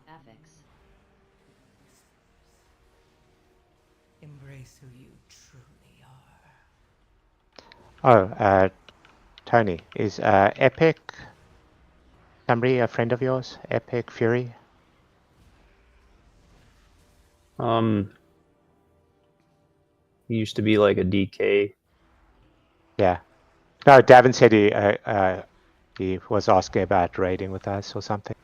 Affix. embrace who you truly are. Oh, Tony, is Epic somebody a friend of yours? Epic Fury? He used to be like a DK. Yeah. No, Davin said he was asking about raiding with us or something.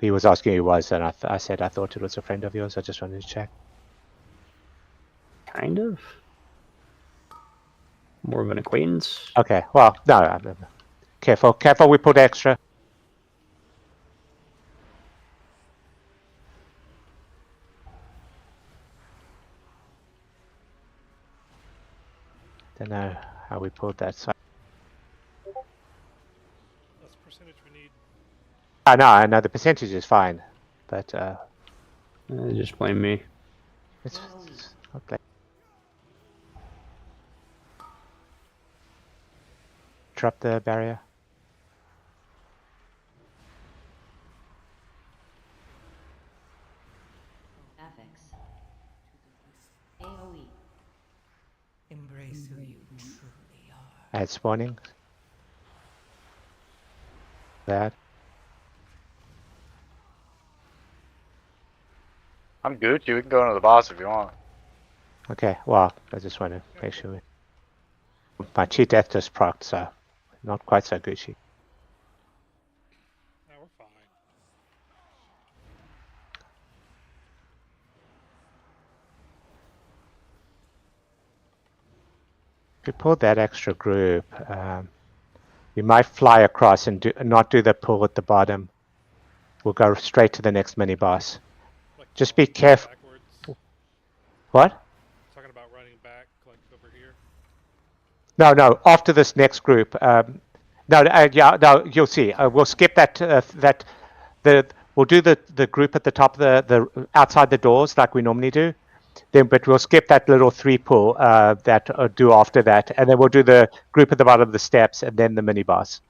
He was asking who he was, and I said I thought it was a friend of yours. I just wanted to check. Kind of. More of an acquaintance. Okay, well, no, careful, we put extra. Don't know how we pulled that. So That's the percentage we need. I know the percentage is fine, but Just blame me. it's okay. Drop the barrier. Affix. AoE. Embrace who you truly are. Add spawning. That. I'm Gucci. We can go into the boss if you want. Okay, well, I just want to make sure. My cheat death just procced, so not quite so Gucci. No, we're fine. If we pull that extra group, we might fly across and not do the pull at the bottom. We'll go straight to the next mini boss. Just be careful. Backwards. What? Talking about running back, like over here. No. After this next group, no. You'll see. We'll skip that. We'll do the group at the top of the outside the doors like we normally do. But we'll skip that little 3 pull that do after that, and then we'll do the group at the bottom of the steps, and then the mini boss.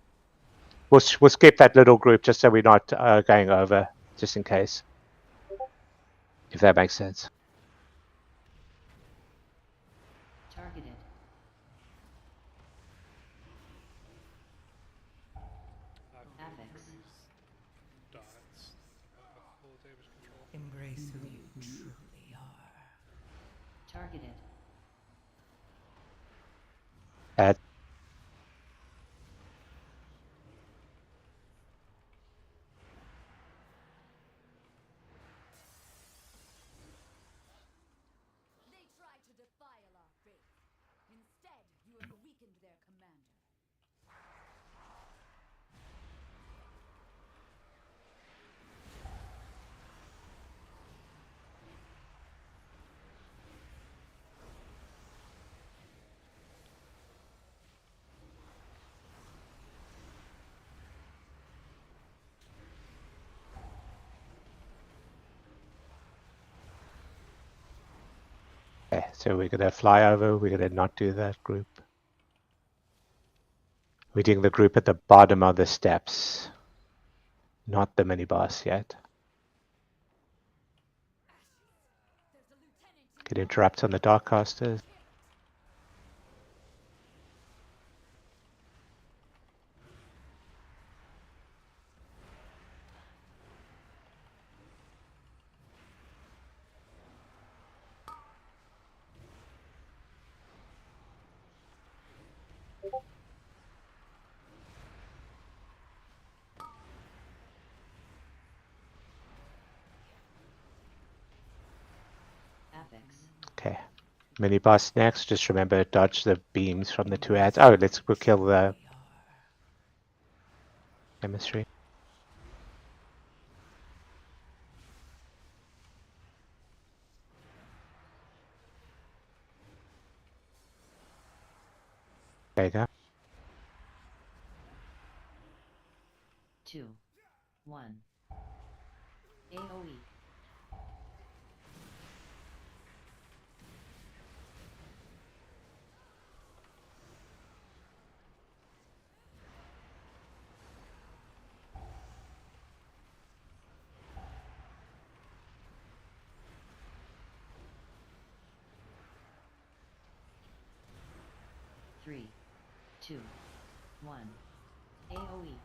We'll skip that little group just so we're not going over, just in case. If that makes sense. Targeted. Affix. Dots. Full damage control. Embrace who you truly are. Targeted. Add. so we're gonna fly over. We're gonna not do that group. We're doing the group at the bottom of the steps, not the mini boss yet. Get interrupts on the Darkcasters. Okay. Mini boss next. Just remember to dodge the beams from the two ads. Oh, let's go kill the chemistry. There you go. 2, 1. AOE. Three, 2, 1. AOE.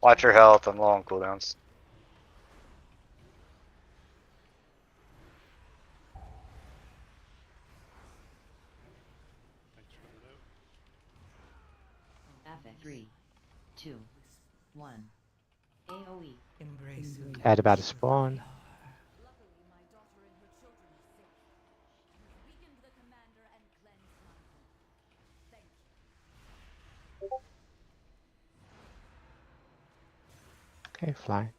Watch your health. I'm low on cooldowns. Affix. 3, 2, 1. AOE. Embrace who you Add about a spawn. Luckily, my daughter and her children are safe. You've weakened the commander and cleansed my home. Thank you. Okay, fly.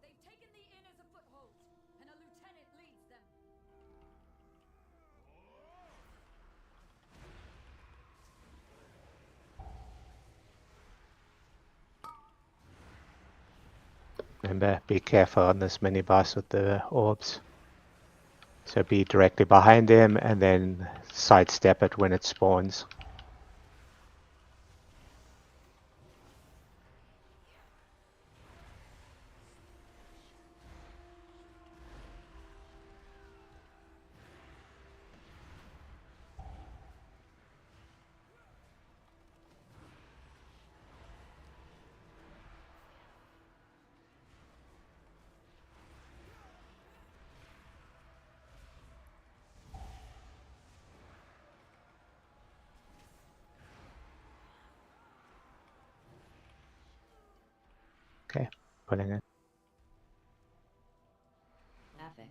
They've taken the inn as a foothold, and a lieutenant leads them. Remember, be careful on this mini boss with the orbs. So be directly behind him and then sidestep it when it spawns. Okay, pulling it. Affix.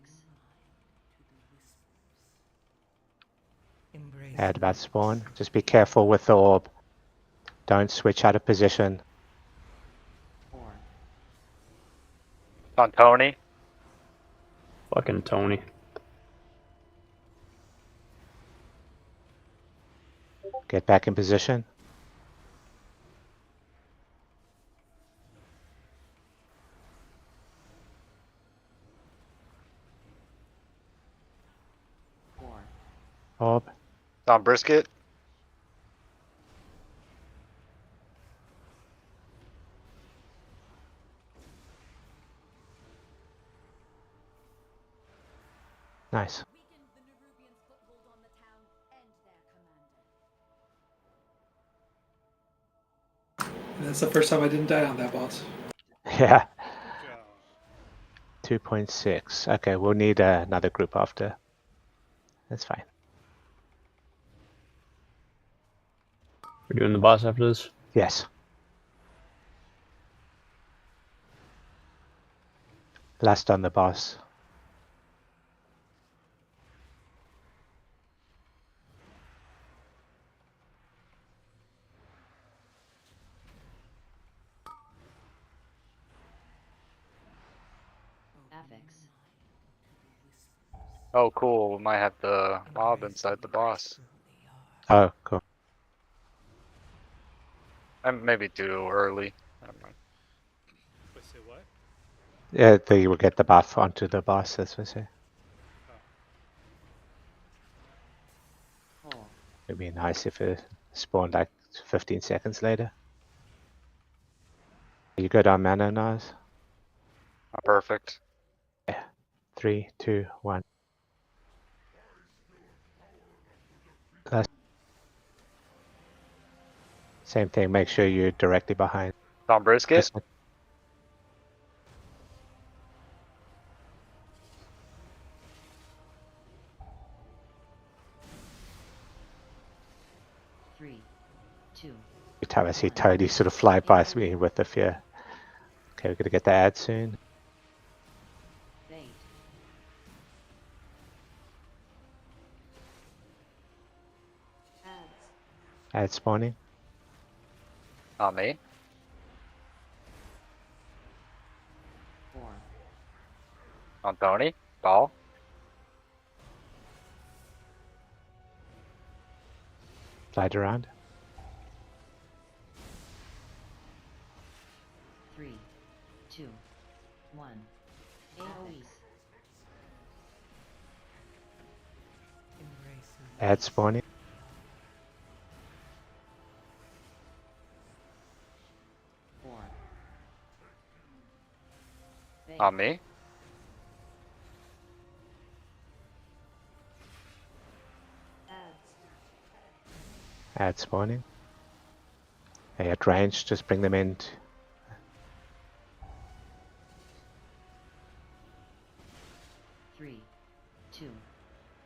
Add about spawn. Just be careful with the orb. Don't switch out of position. 4. On Tony. Fucking Tony. Get back in position. Orb. On Brisket. Nice. Weakened the Nerubians' foothold on the town and their commander. That's the first time I didn't die on that boss. Yeah. 2.6. Okay, we'll need another group after. That's fine. We're doing the boss after this? Yes. Last on the boss. Affix. Oh, cool. We might have the mob inside the boss. Oh, cool. And maybe too early. Never mind. Wait, say what? Yeah, they will get the buff onto the boss, that's what I say. It'd be nice if it spawned like 15 seconds later. You good on mana, Nas? Perfect. Yeah. 3, 2, 1. Same thing, make sure you're directly behind. Tom Brisket? Three, two. Every time I see Tony sort of fly past me with the fear. Okay, we're gonna get the ad soon. Bait. Ads. Ad spawning. Not me. 4. On Tony. Ball. Slide around. 3, 2, 1. AoE. Ad spawning. 4. Bait. Not me. Ads. Ad spawning. They at range, just bring them in. 3, 2,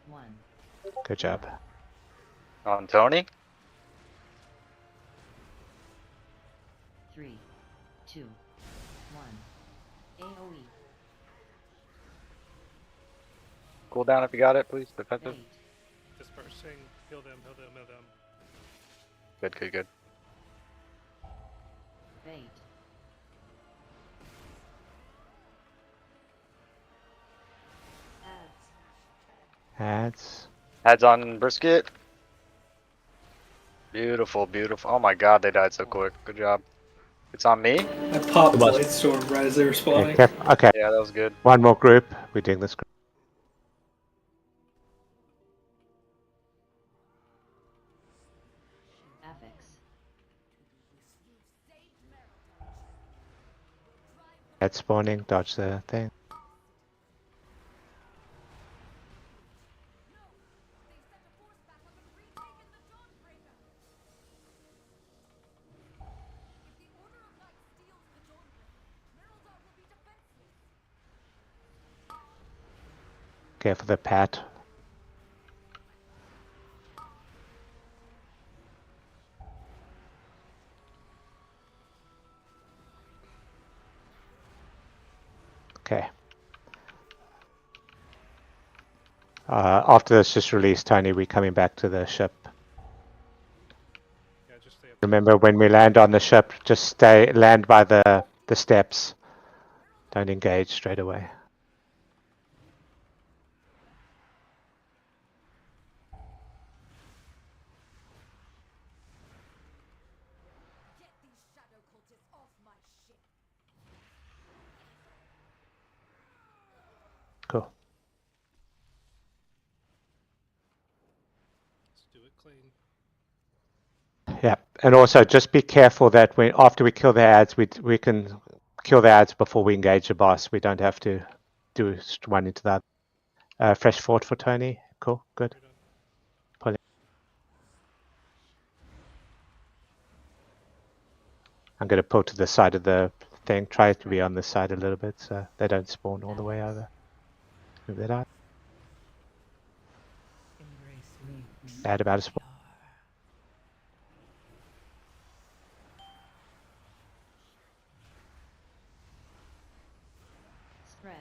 1. Good job. On Tony. 3, 2, 1. AoE. Cool down if you got it, please. Defensive. Bait. Dispersing. Heal them, heal them, heal them. Good, good, good. Bait. Ads. Ads. Ads on Brisket. Beautiful, beautiful. Oh my god, they died so quick. Good job. It's on me. I popped Blightstorm right as they were Okay, spawning. okay. Yeah, that was good. One more group. We're doing this group. Affix. Ad spawning, dodge the thing. Careful the pat. Okay. After this, just release Tony. We're coming back to the ship. Yeah, just stay up. Remember, when we land on the ship, just land by the steps. Don't engage straight away. Cool. Let's do it clean. Yeah, and also just be careful that after we kill the ads, we can kill the ads before we engage the boss. We don't have to do one into that. Fresh fort for Tony. Cool, good. Pull it. I'm going to pull to the side of the thing. Try to be on the side a little bit so they don't spawn all the way over. Move that out. Add about a spawn. Spread.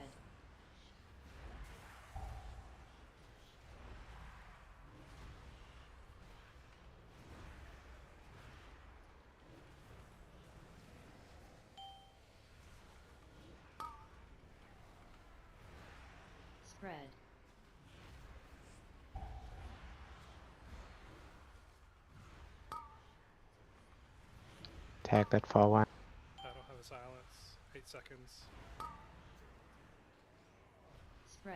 Spread. Tag that far one. I don't have a silence. 8 seconds. Spread.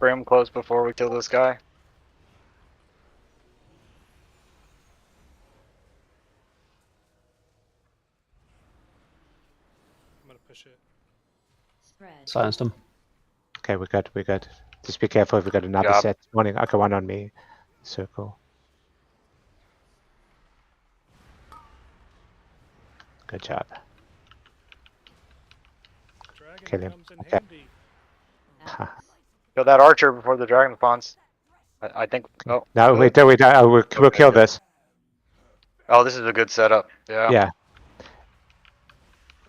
Bring him close before we kill this guy. I'm gonna push it. Spread. Silenced him. Okay, we're good. We're good. Just be careful if we got another Job. set spawning. Okay, one on me. Circle. Good job. Dragon Kill him. comes in Okay. handy. Kill that archer before the dragon spawns. I think. Oh. No, good. we don't. We don't. Oh, we'll Okay, kill good. this. Oh, this is a good setup. Yeah. Yeah.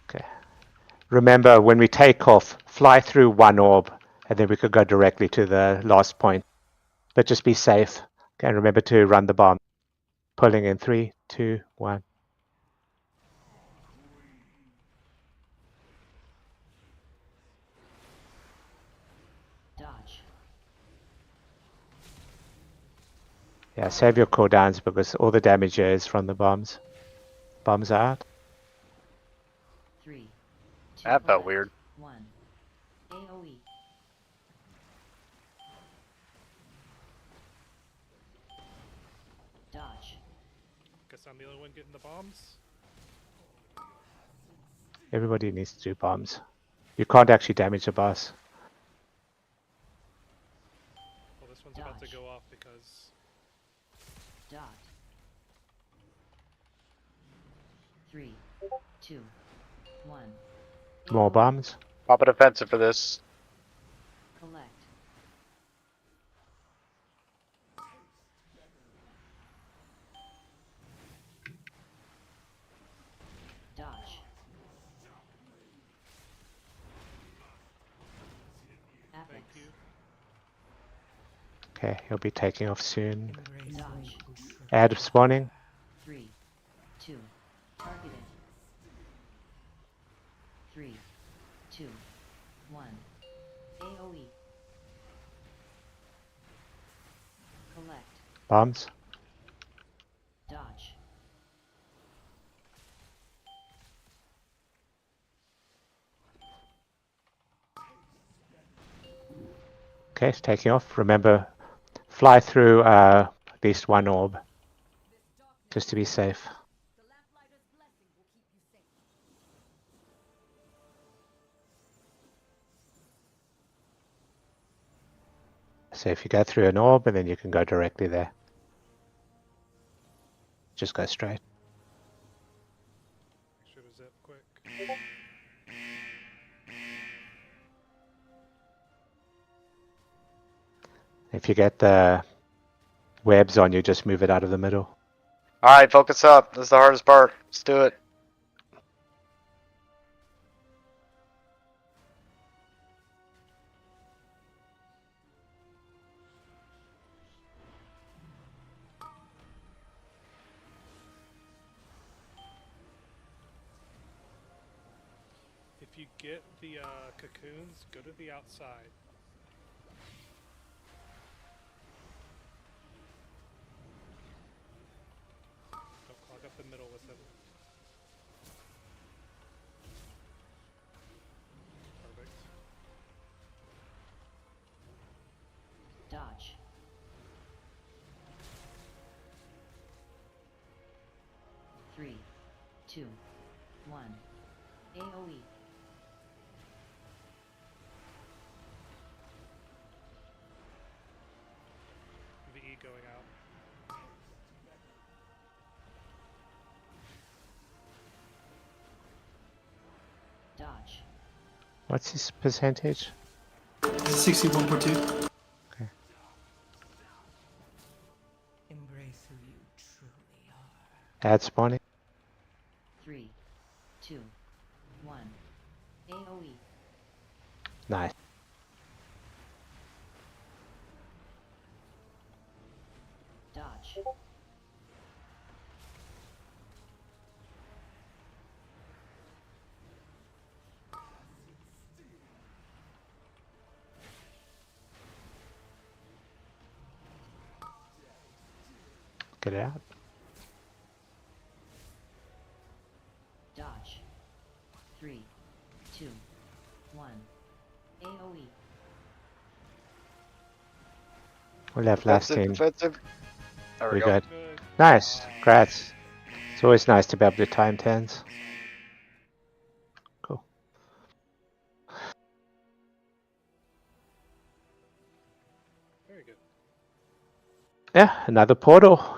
Okay. Remember, when we take off, fly through one orb, and then we could go directly to the last point. But just be safe. Okay, and remember to run the bomb. Pulling in 3, 2, 1. Dodge. Yeah, save your cooldowns because all the damage here is from the bombs. Bombs are out. 3. That felt weird. 1. AoE. Dodge. Guess I'm the only one getting the bombs. Everybody needs to do bombs. You can't actually damage a boss. Well, this one's about to go off because Dot. 3, 2, 1. More bombs. Pop a defensive for this. Collect. Dodge. thank you. Okay, he'll be taking off soon. Dodge. Add spawning. 3, 2. Targeted. 3, 2, 1. AoE. Collect. Bombs. Dodge. Okay, it's taking off. Remember, fly through at least one orb. Just to be safe. So if you go through an orb, and then you can go directly there. Just go straight. Make sure to zip quick. If you get the webs on you, just move it out of the middle. Alright, focus up. This is the hardest part. Let's do it. If you get the cocoons, go to the outside. Don't clog up the middle with them. Perfect. Dodge. 3, 2, 1. AoE. VE going out. Dodge. What's his percentage? 61.2. Okay. Embrace who you truly are. Add spawning. 3, 2, 1. AoE. Nice. Dodge. Get it out. 3, 2, 1. AOE. We'll have last team. Defensive. There we We go. good. Nice. Congrats. It's always nice to be able to time 10s. Cool. Very good. Yeah, another portal.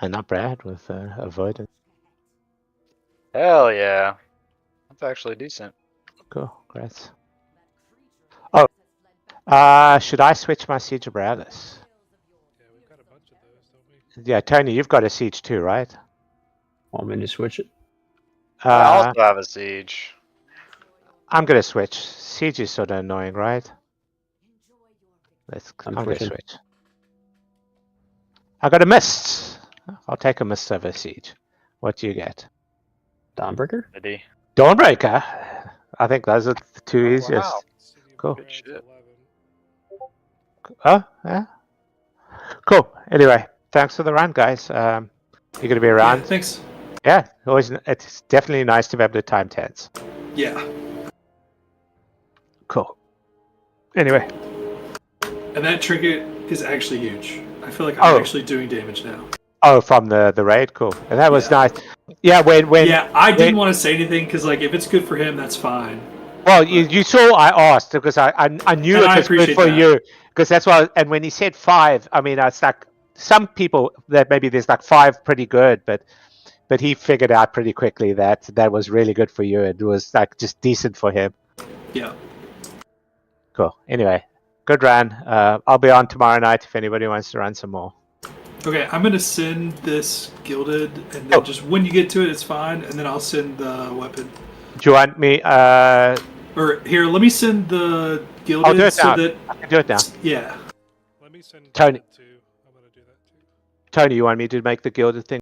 Not bad with avoidance. Hell yeah. That's actually decent. Cool. Congrats. Oh, should I switch my Siege of Bravus? Yeah, we've got a bunch of those, don't we? Yeah, Tony, you've got a Siege too, right? Want me to switch it? I also have a siege. I'm gonna switch. Siege is sort of annoying, right? I'm gonna switching. switch. I got a mist. I'll take a mist over Siege. What do you get? Dawnbreaker? Ready? Dawnbreaker. I think those are the two easiest. Wow. Cool. Good shit. Oh, yeah. Cool. Anyway, thanks for the run, guys. You're gonna be around. Yeah, thanks. Yeah, always. It's definitely nice to be able to time 10s. Yeah. Cool. Anyway. And that trinket is actually huge. I feel like I'm actually doing damage now. Oh, from the raid, cool. And that was nice. Yeah, when Yeah, I didn't want to say anything because like if it's good for him, that's fine. Well, you saw I asked because I knew And it I was good appreciate for that. you because that's why. And when he said 5, I mean, it's like some people that maybe there's like 5 pretty good, but he figured out pretty quickly that that was really good for you. It was like just decent for him. Yeah. Cool. Anyway, good run. I'll be on tomorrow night if anybody wants to run some more. Okay, I'm gonna send this gilded, and then just when you get to it, it's fine, and then I'll send the weapon. Do you want me? Or here, let me send the gilded I'll do it so now. that I can do it now. yeah. Let me send Tony. too. I'm gonna do that too. Tony, you want me to make the gilded thing?